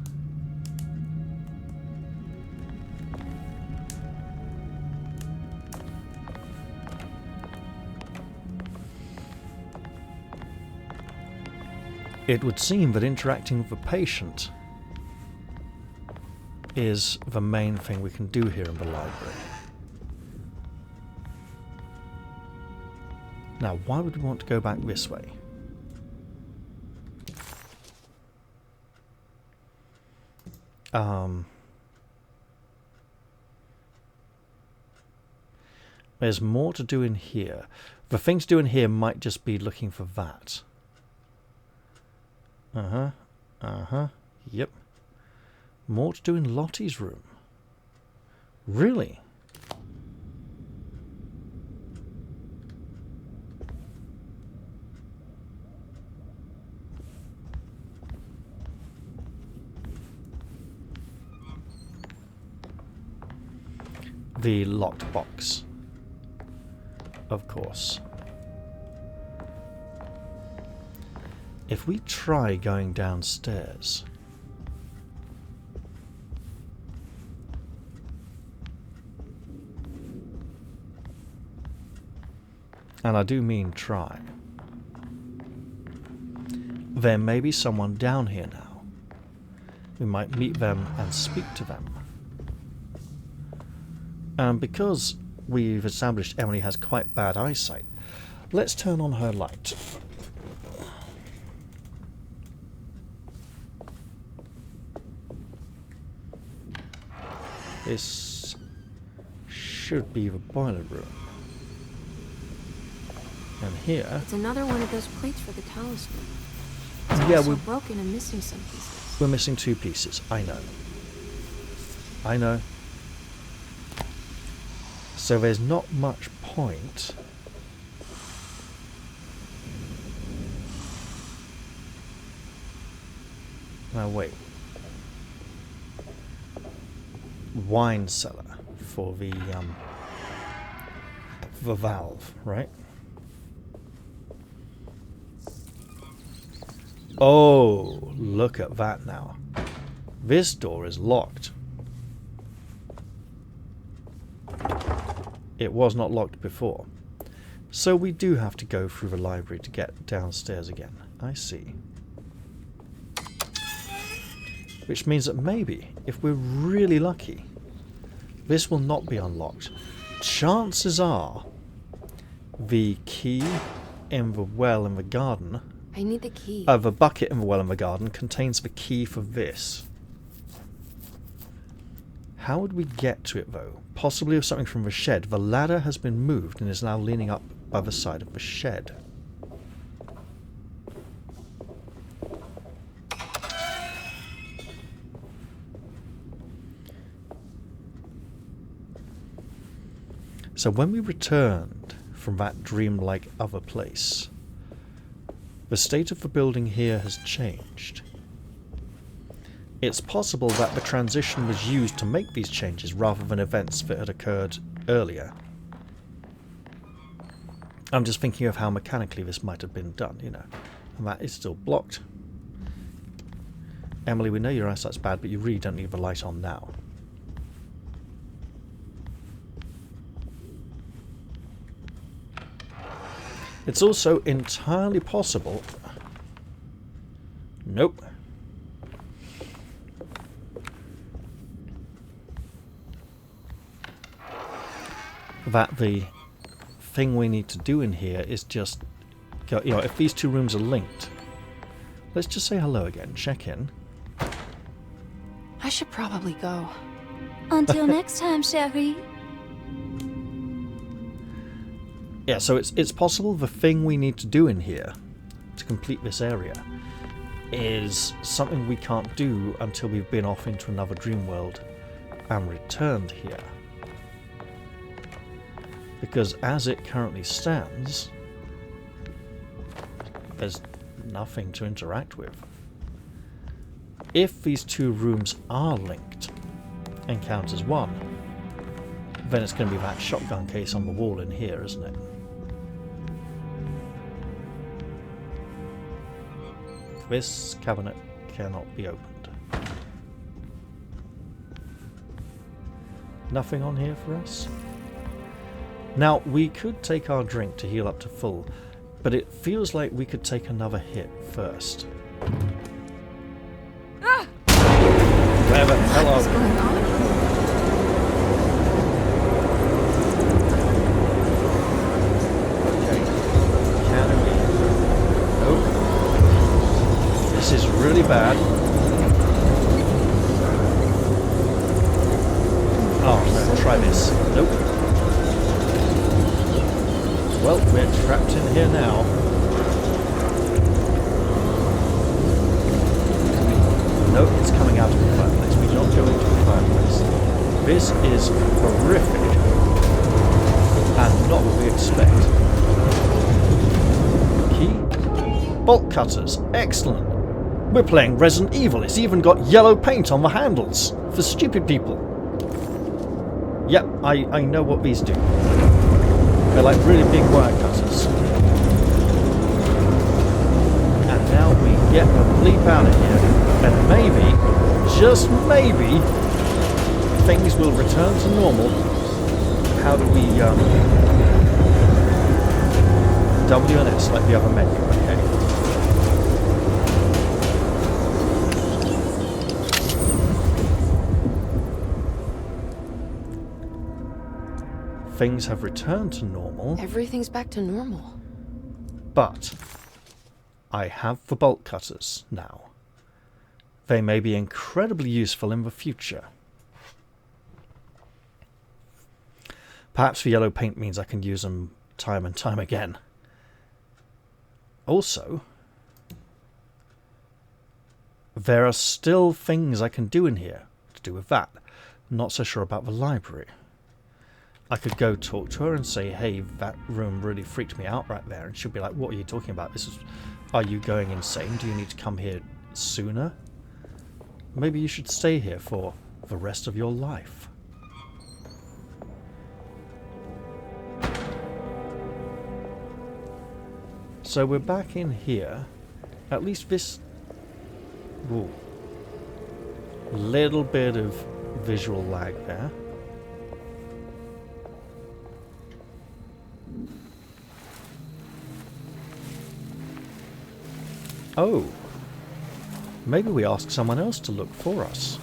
It would seem that interacting with the patient is the main thing we can do here in the library. Now, why would we want to go back this way? There's more to do in here. The thing to do in here might just be looking for that. Yep. More to do in Lottie's room. Really? The locked box. Of course. If we try going downstairs... and I do mean try. There may be someone down here now. We might meet them and speak to them. And because we've established Emily has quite bad eyesight, let's turn on her light. This should be the boiler room. And here... It's another one of those plates for the talisman. Yeah, Also broken and missing some pieces. We're missing 2 pieces. I know. I know. So there's not much point. Now wait. Wine cellar for the valve, right? Oh, look at that now. This door is locked. It was not locked before. So we do have to go through the library to get downstairs again. I see. Which means that maybe, if we're really lucky, this will not be unlocked. Chances are the key in the well in the garden... I need the key. The bucket in the well in the garden contains the key for this. How would we get to it, though? Possibly with something from the shed. The ladder has been moved and is now leaning up by the side of the shed. So when we returned from that dreamlike other place, the state of the building here has changed. It's possible that the transition was used to make these changes rather than events that had occurred earlier. I'm just thinking of how mechanically this might have been done, you know. And that is still blocked. Emily, we know your eyesight's bad, but you really don't need the light on now. It's also entirely possible... Nope. That the thing we need to do in here is just go, you know, if these 2 rooms are linked, let's just say hello again, check in. I should probably go. Until next time, Sherry. Yeah, so it's possible the thing we need to do in here to complete this area is something we can't do until we've been off into another dream world and returned here. Because as it currently stands, there's nothing to interact with. If these 2 rooms are linked and count as one, then it's going to be that shotgun case on the wall in here, isn't it? This cabinet cannot be opened. Nothing on here for us? Now, we could take our drink to heal up to full, but it feels like we could take another hit first. hell are What's we? going on? Okay. Can we? Nope. This is really bad. Oh, no, try this. Nope. Well, we're trapped in here now. Nope, it's coming out of the fireplace. We don't go into the fireplace. This is horrific. And not what we expect. Key? Bolt cutters. Excellent. We're playing Resident Evil. It's even got yellow paint on the handles. For stupid people. Yep, I know what these do. They're like really big wire cutters. And now we get the bleep out of here. And maybe, just maybe, things will return to normal. How do we, W and S, like the other menu, okay. Things have returned to normal. Everything's back to normal. But I have the bolt cutters now. They may be incredibly useful in the future. Perhaps the yellow paint means I can use them time and time again. Also, there are still things I can do in here to do with that. Not so sure about the library. I could go talk to her and say, hey, that room really freaked me out right there. And she'll be like, what are you talking about? Are you going insane? Do you need to come here sooner? Maybe you should stay here for the rest of your life. So we're back in here. At least this... Ooh. Little bit of visual lag there. Oh. Maybe we ask someone else to look for us.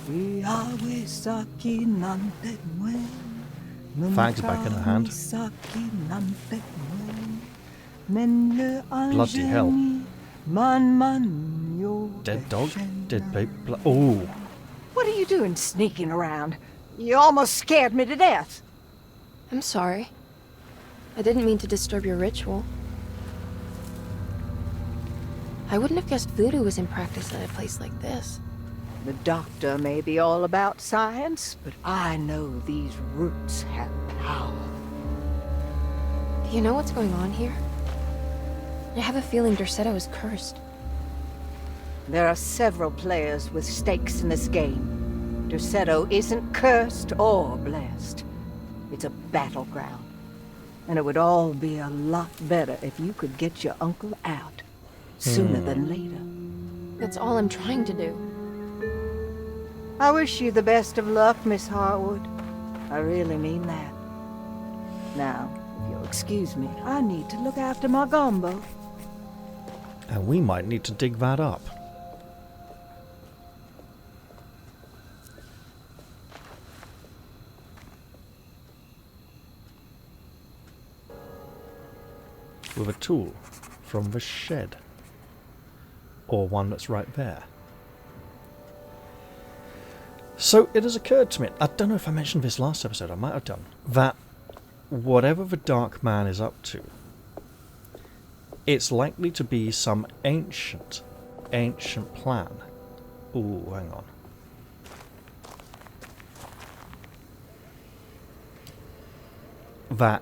Fag's back in her hand. Bloody hell. Dead dog? Dead baby? Oh. What are you doing sneaking around? You almost scared me to death. I'm sorry. I didn't mean to disturb your ritual. I wouldn't have guessed voodoo was in practice at a place like this. The doctor may be all about science, but I know these roots have power. Do you know what's going on here? I have a feeling Derceto is cursed. There are several players with stakes in this game. Derceto isn't cursed or blessed. It's a battleground. And it would all be a lot better if you could get your uncle out. Sooner than later. That's all I'm trying to do. I wish you the best of luck, Miss Hartwood. I really mean that. Now, if you'll excuse me, I need to look after my gumbo. And we might need to dig that up. With a tool from the shed. Or one that's right there. So it has occurred to me, I don't know if I mentioned this last episode, I might have done, that whatever the Dark Man is up to, it's likely to be some ancient plan. Ooh, hang on. That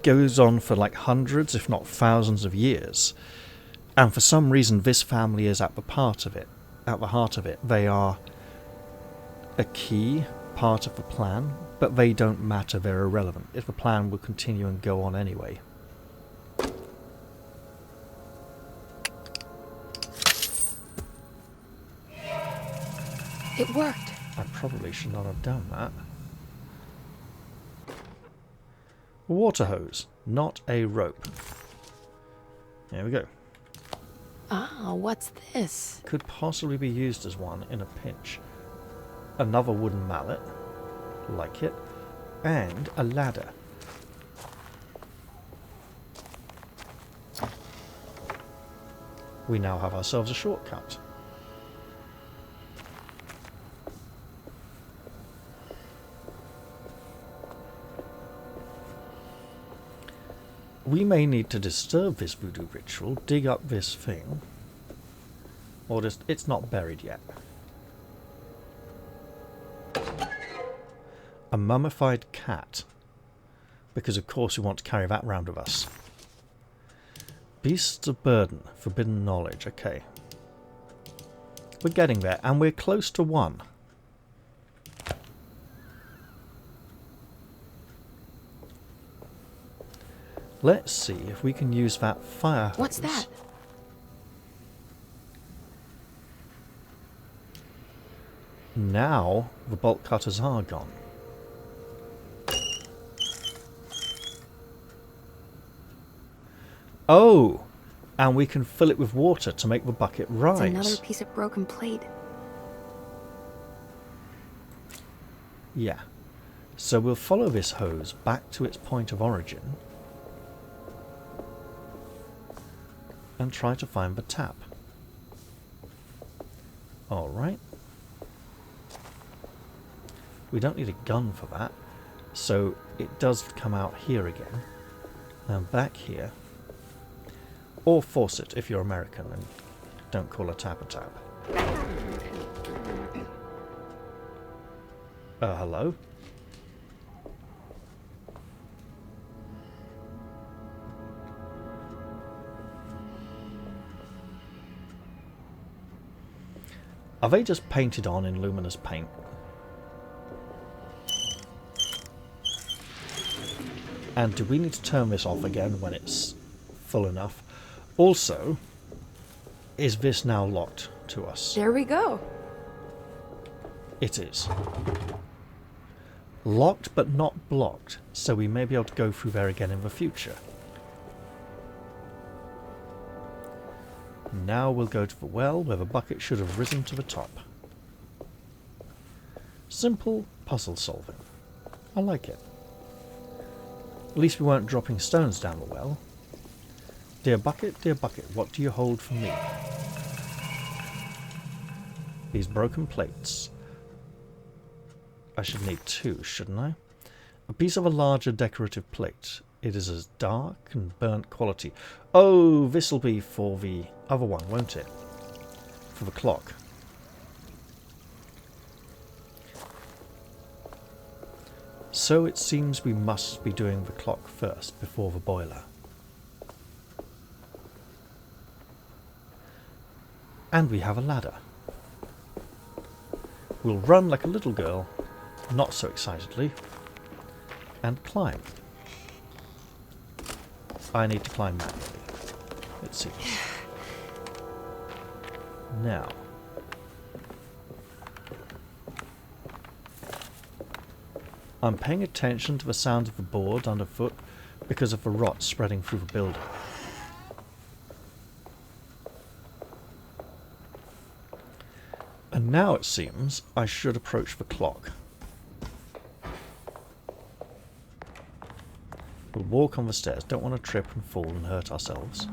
goes on for like hundreds, if not thousands of years. And for some reason, this family is at the heart of it. They are a key part of the plan, but they don't matter. They're irrelevant. If the plan will continue and go on anyway. It worked. I probably should not have done that. A water hose, not a rope. There we go. Ah, what's this? Could possibly be used as one in a pinch. Another wooden mallet. Like it. And a ladder. We now have ourselves a shortcut. We may need to disturb this voodoo ritual, dig up this thing, or just, it's not buried yet. A mummified cat, because of course we want to carry that round with us. Beasts of burden, forbidden knowledge, okay. We're getting there, and we're close to 1. Let's see if we can use that fire hose. What's that? Now the bolt cutters are gone. Oh! And we can fill it with water to make the bucket rise. It's another piece of broken plate. Yeah. So we'll follow this hose back to its point of origin and try to find the tap. Alright. We don't need a gun for that, so it does come out here again and back here. Or force it if you're American and don't call a tap a tap. Hello? Are they just painted on in luminous paint? And do we need to turn this off again when it's full enough? Also, is this now locked to us? There we go. It is. Locked but not blocked, so we may be able to go through there again in the future. Now we'll go to the well, where the bucket should have risen to the top. Simple puzzle solving. I like it. At least we weren't dropping stones down the well. Dear bucket, what do you hold for me? These broken plates. I should need 2, shouldn't I? A piece of a larger decorative plate. It is as dark and burnt quality. Oh, this'll be for the other one, won't it? For the clock. So it seems we must be doing the clock first, before the boiler. And we have a ladder. We'll run like a little girl, not so excitedly, and climb. I need to climb manually, it seems. Now. I'm paying attention to the sound of the board underfoot because of the rot spreading through the building. And now it seems I should approach the clock. We'll walk on the stairs. Don't want to trip and fall and hurt ourselves.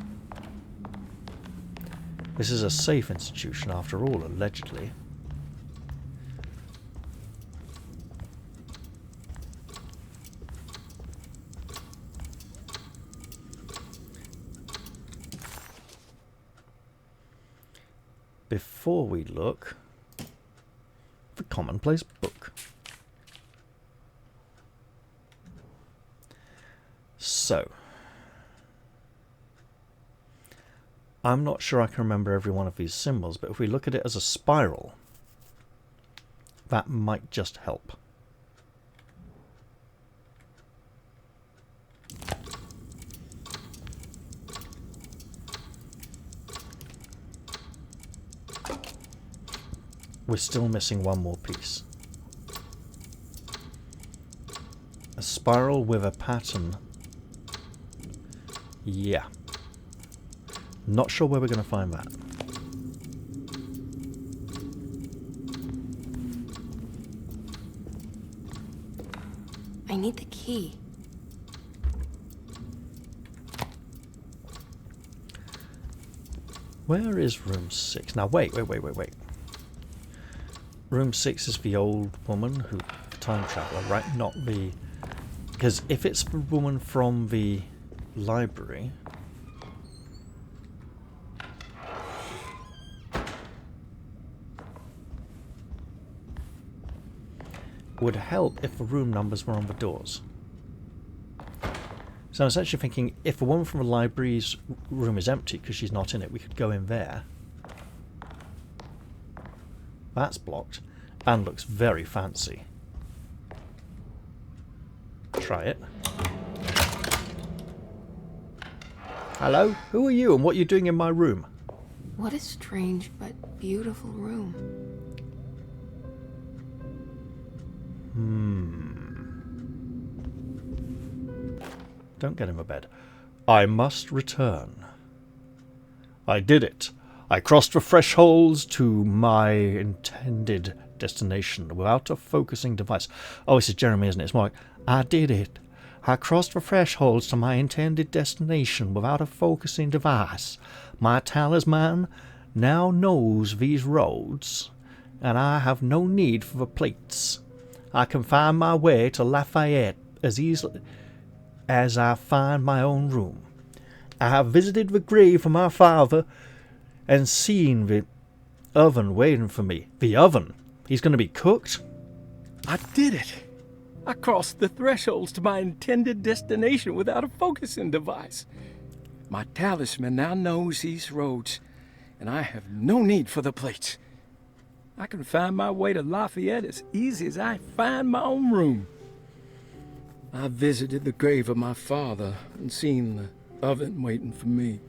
This is a safe institution after all, allegedly. Before we look, the commonplace book. So, I'm not sure I can remember every one of these symbols, but if we look at it as a spiral, that might just help. We're still missing one more piece. A spiral with a pattern. Yeah. Not sure where we're going to find that. I need the key. Where is room 6? Now, wait. Room 6 is the old woman who... time traveller, right? Not the... Because if it's the woman from the library... would help if the room numbers were on the doors. So I was actually thinking, if the woman from the library's room is empty because she's not in it, we could go in there. That's blocked and looks very fancy. Try it. Hello? Who are you and what are you doing in my room? What a strange but beautiful room. Don't get in my bed. I must return. I did it. I crossed the thresholds to my intended destination without a focusing device. Oh, this is Jeremy, isn't it? It's more like, I did it. I crossed the thresholds to my intended destination without a focusing device. My talisman now knows these roads, and I have no need for the plates. I can find my way to Lafayette as easily as I find my own room. I have visited the grave of my father and seen the oven waiting for me. The oven? He's going to be cooked? I did it. I crossed the thresholds to my intended destination without a focusing device. My talisman now knows these roads, and I have no need for the plates. I can find my way to Lafayette as easy as I find my own room. I visited the grave of my father and seen the oven waiting for me.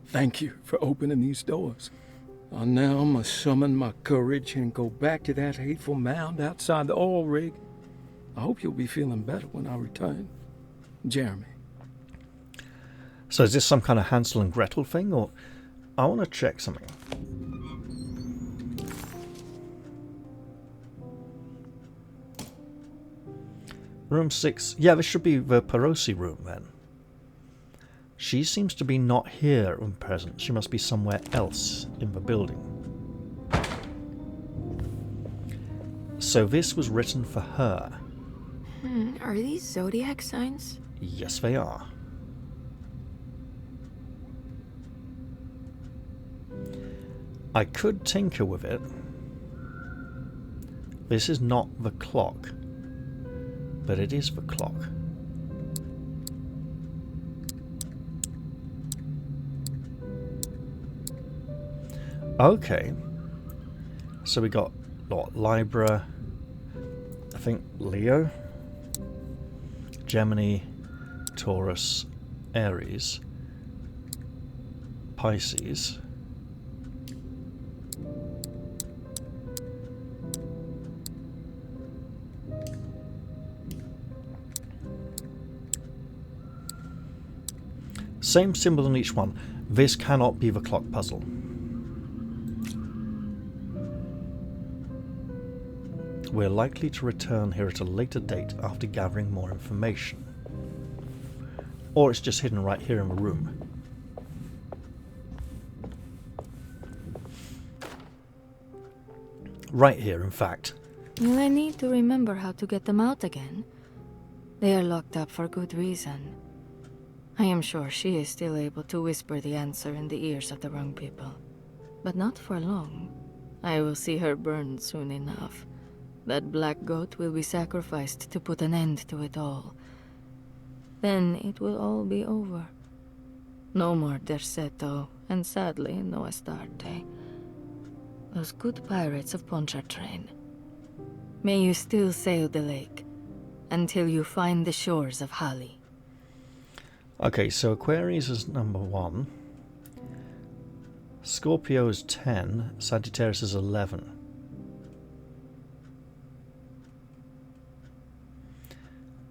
Thank you for opening these doors. I now must summon my courage and go back to that hateful mound outside the oil rig. I hope you'll be feeling better when I return. Jeremy. So is this some kind of Hansel and Gretel thing, or... I want to check something. Room 6. Yeah, this should be the Perosi room, then. She seems to be not here at present. She must be somewhere else in the building. So this was written for her. Are these zodiac signs? Yes, they are. I could tinker with it. This is not the clock. But it is the clock. Okay. So we got what? Libra, I think Leo, Gemini, Taurus, Aries, Pisces. Same symbol on each one. This cannot be the clock puzzle. We're likely to return here at a later date after gathering more information. Or it's just hidden right here in the room. Right here, in fact. Will I need to remember how to get them out again? They are locked up for good reason. I am sure she is still able to whisper the answer in the ears of the wrong people. But not for long. I will see her burned soon enough. That black goat will be sacrificed to put an end to it all. Then it will all be over. No more Derceto, and sadly, no Astarte. Those good pirates of Pontchartrain. May you still sail the lake, until you find the shores of Hali. Okay, so Aquarius is number 1. Scorpio is 10. Sagittarius is 11.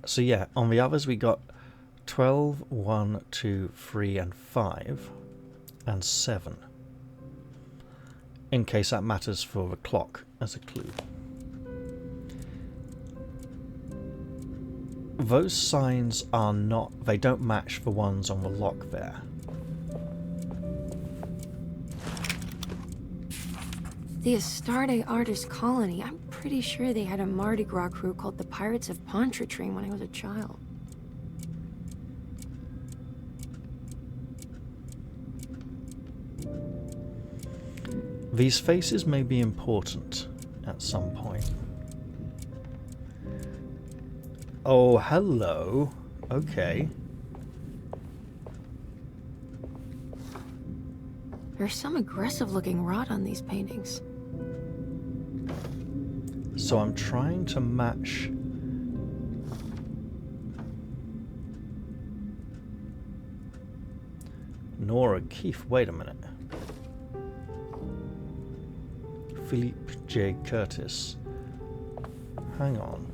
So yeah, on the others we got 12, 1, 2, 3, and 5, and 7. In case that matters for the clock as a clue. those signs are not... They don't match the ones on the lock there. The Astarte artist colony. I'm pretty sure they had a Mardi Gras crew called the Pirates of Pontchartrain when I was a child. These faces may be important at some point. Oh, hello. Okay. There's some aggressive-looking rot on these paintings. So I'm trying to match... Nora Keefe. Wait a minute. Philippe J. Curtis. Hang on.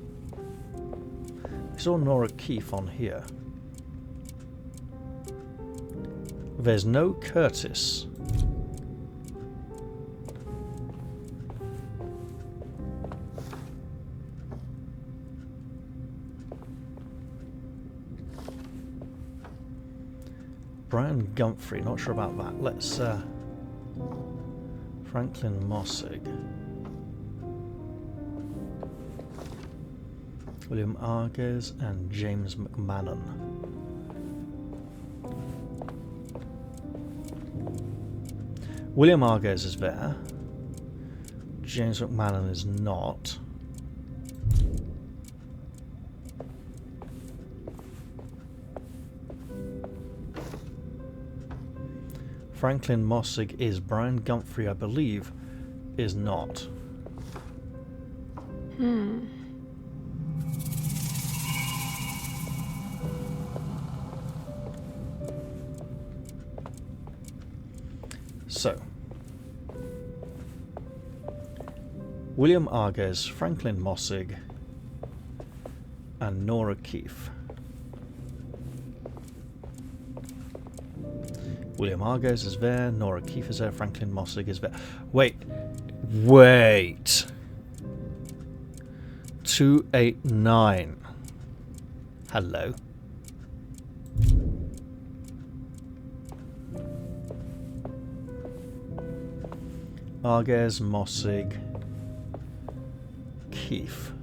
I saw Nora Keefe on here. There's no Curtis. Brian Gumphrey, not sure about that. Let's Franklin Mossig. William Arges and James McMahon. William Arges is there. James McMahon is not. Franklin Mossig is. Brian Gumphrey, I believe, is not. So, William Arges, Franklin Mossig, and Nora Keefe. William Arges is there, Nora Keefe is there, Franklin Mossig is there. Wait. 289. Hello. Arges, Mossig, Keefe.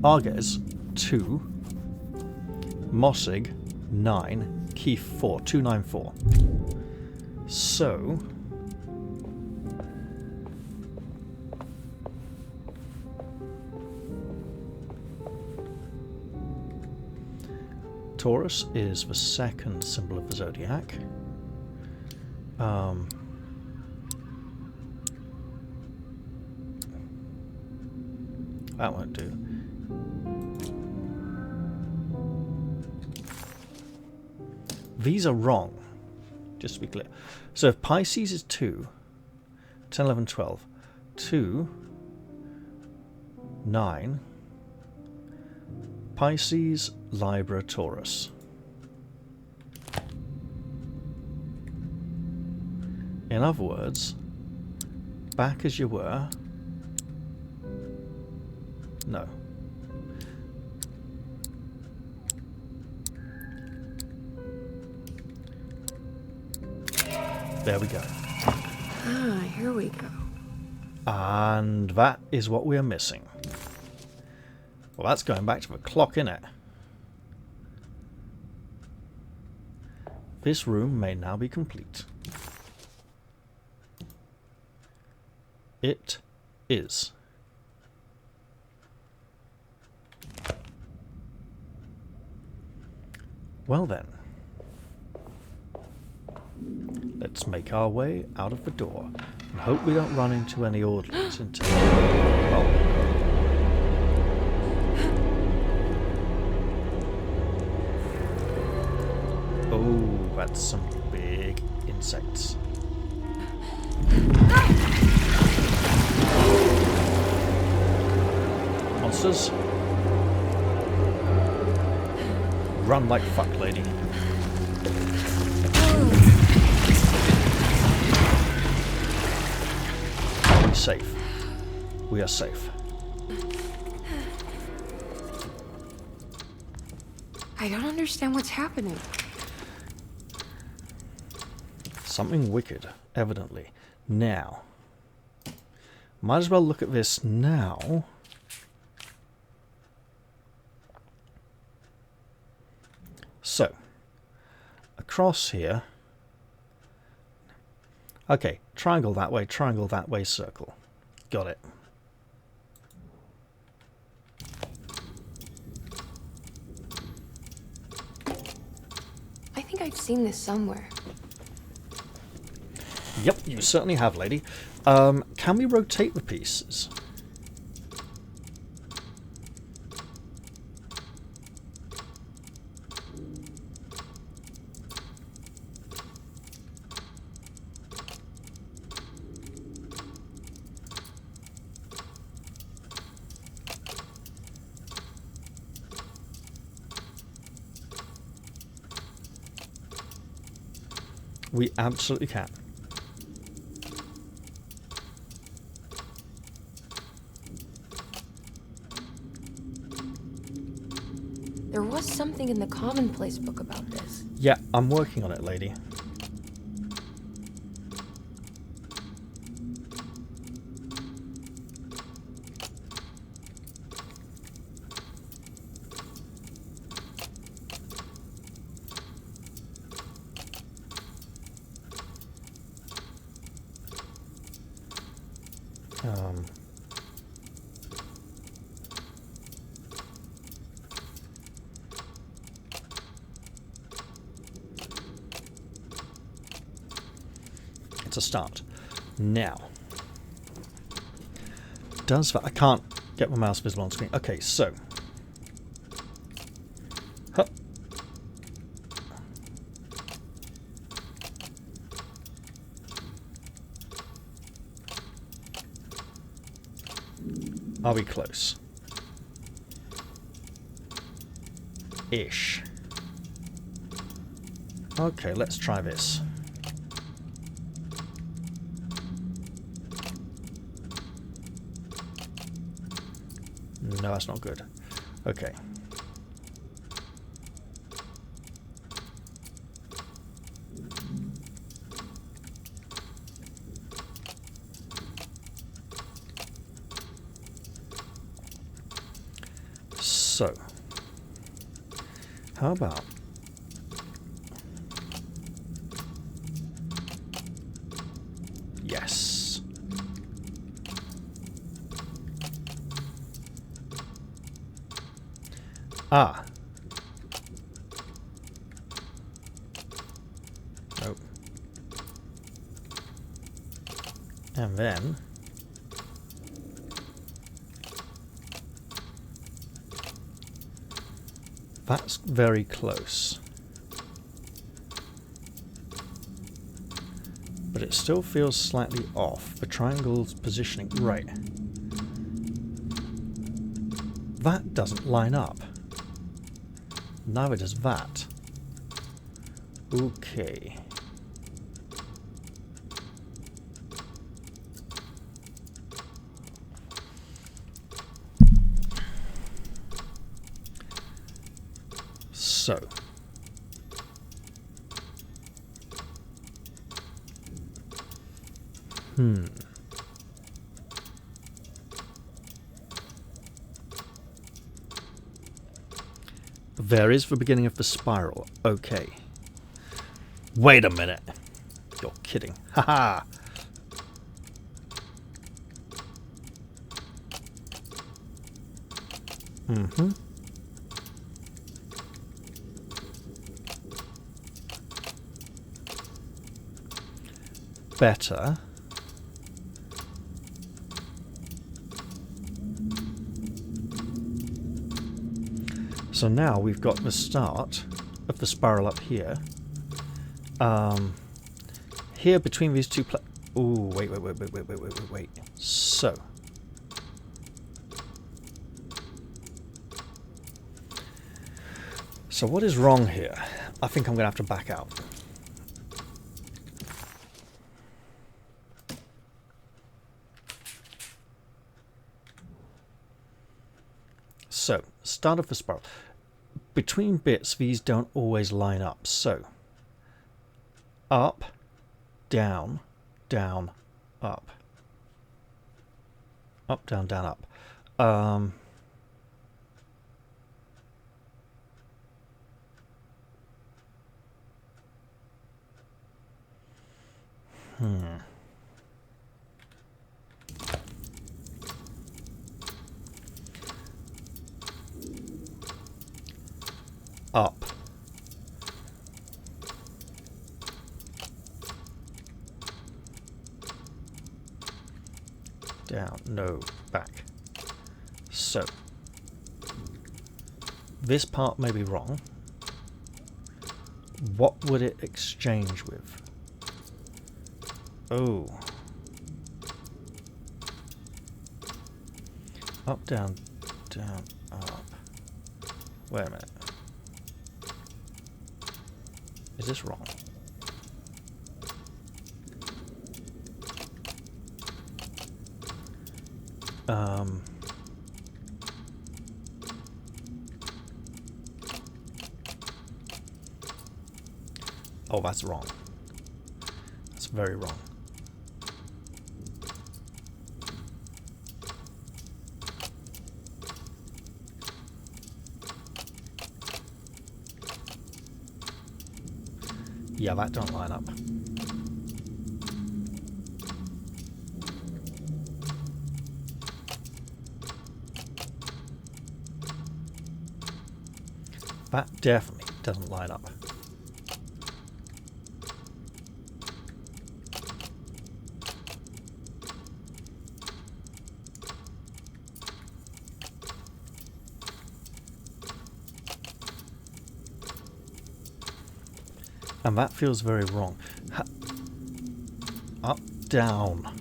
Arges 2, Mossig 9, Keefe 4, 294. So Taurus is the second symbol of the zodiac. That won't do. These are wrong, just to be clear. So if Pisces is 2, 10, 11, 12, 2, 9, Pisces, Libra, Taurus. In other words, back as you were. No. There we go. Ah, here we go. And that is what we are missing. Well, that's going back to the clock, innit? This room may now be complete. It is. Well then. Let's make our way out of the door and hope we don't run into any orderlies until... Oh, that's some big insects. Monsters. Run like fuck, lady. Are we safe? We are safe. I don't understand what's happening. Something wicked, evidently. Now, might as well look at this now. So, across here. Okay, triangle that way, circle. Got it. I think I've seen this somewhere. Yep, you certainly have, lady. Can we rotate the pieces? We absolutely can. There was something in the commonplace book about this. Yeah, I'm working on it, lady. It's a start. Now, does that... I can't get my mouse visible on screen. Okay, so... Hup. Are we close? Ish. Okay, let's try this. No, that's not good. Okay. So, how about yes. Ah. Nope. And then that's very close. But it still feels slightly off. The triangle's positioning. Right. That doesn't line up. Neither does that. Okay. So. There is the beginning of the spiral. Okay. Wait a minute. You're kidding. Haha. Mm-hmm. Better. So now we've got the start of the spiral up here. Here between these two ooh, wait. So. So what is wrong here? I think I'm going to have to back out. So, start of the spiral. Between bits, these don't always line up. So, up, down, down, up. Up, down, down, up. Up. Down, no, back. So, this part may be wrong. What would it exchange with? Oh. Up, down, down, up. Wait a minute. Is this wrong? Oh, that's wrong. That's very wrong. Yeah, that don't line up. That definitely doesn't line up. And that feels very wrong. Up, down.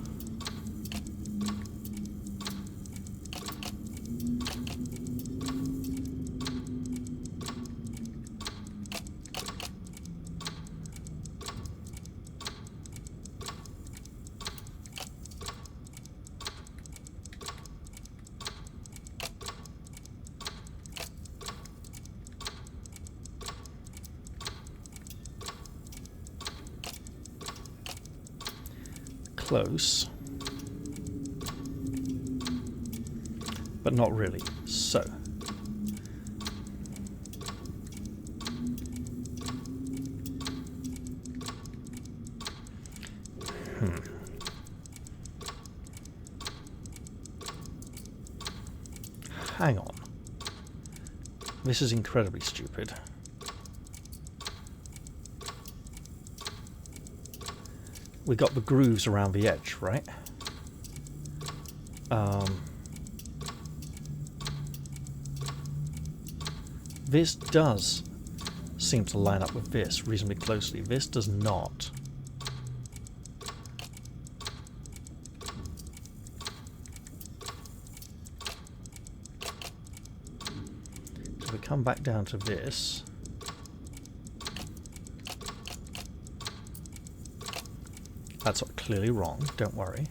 Close, but not really. So, hang on. This is incredibly stupid. We got the grooves around the edge, right? This does seem to line up with this reasonably closely. This does not. So we come back down to this. That's clearly wrong, don't worry.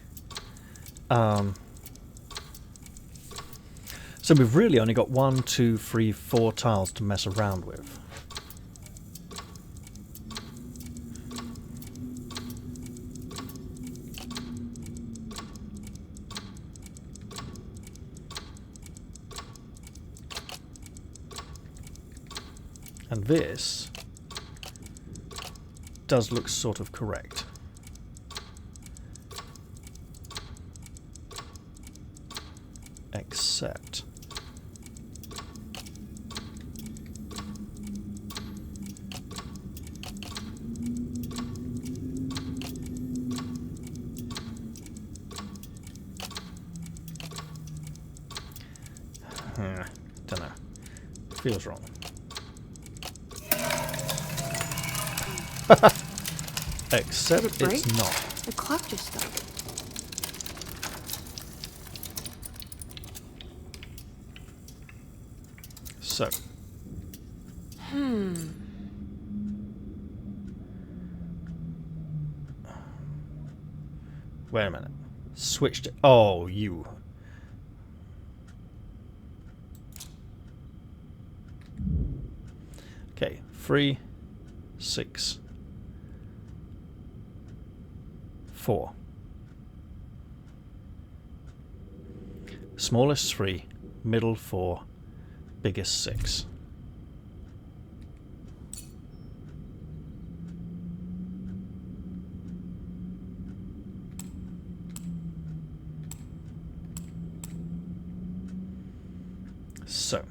So we've really only got 1, 2, 3, 4 tiles to mess around with. And this does look sort of correct. Except don't know. Feels wrong. Except it's not. The clock just stopped. So. Wait a minute. Switched it. Oh, you. 3, 6, 4. Smallest 3, middle 4, biggest 6. So.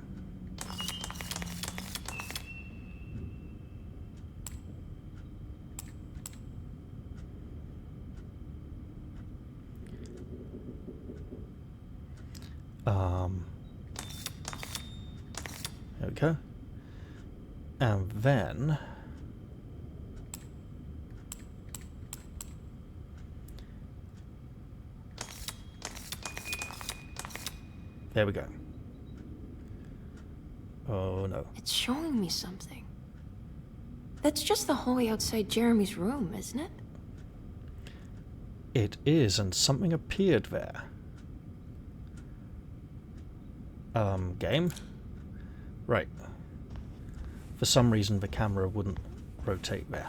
There we go. And then there we go. Oh no. It's showing me something. That's just the hallway outside Jeremy's room, isn't it? It is, and something appeared there. Game? Right. For some reason the camera wouldn't rotate there.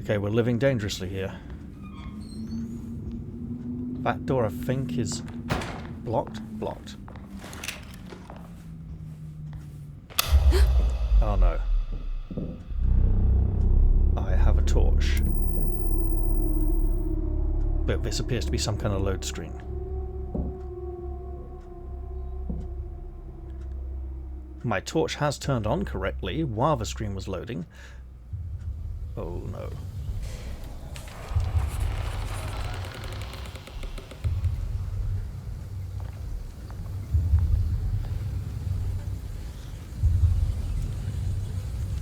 Okay, we're living dangerously here. That door, I think, is blocked. Blocked. Oh no. I have a torch. But this appears to be some kind of load screen. My torch has turned on correctly while the screen was loading. Oh no.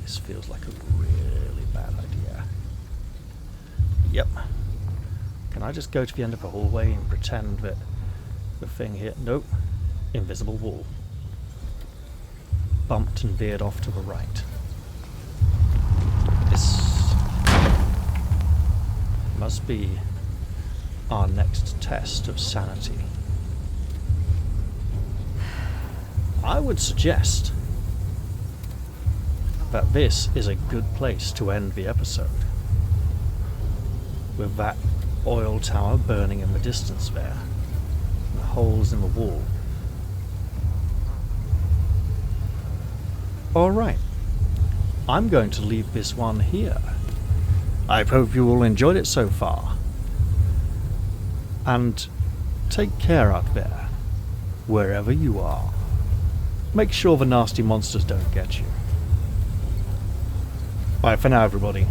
This feels like a really bad idea. Yep. Can I just go to the end of the hallway and pretend that the thing here... Nope. Invisible wall. Bumped and veered off to the right. This must be our next test of sanity. I would suggest that this is a good place to end the episode. With that oil tower burning in the distance there, and holes in the wall. Alright, I'm going to leave this one here. I hope you all enjoyed it so far. And take care out there, wherever you are. Make sure the nasty monsters don't get you. Bye for now, everybody.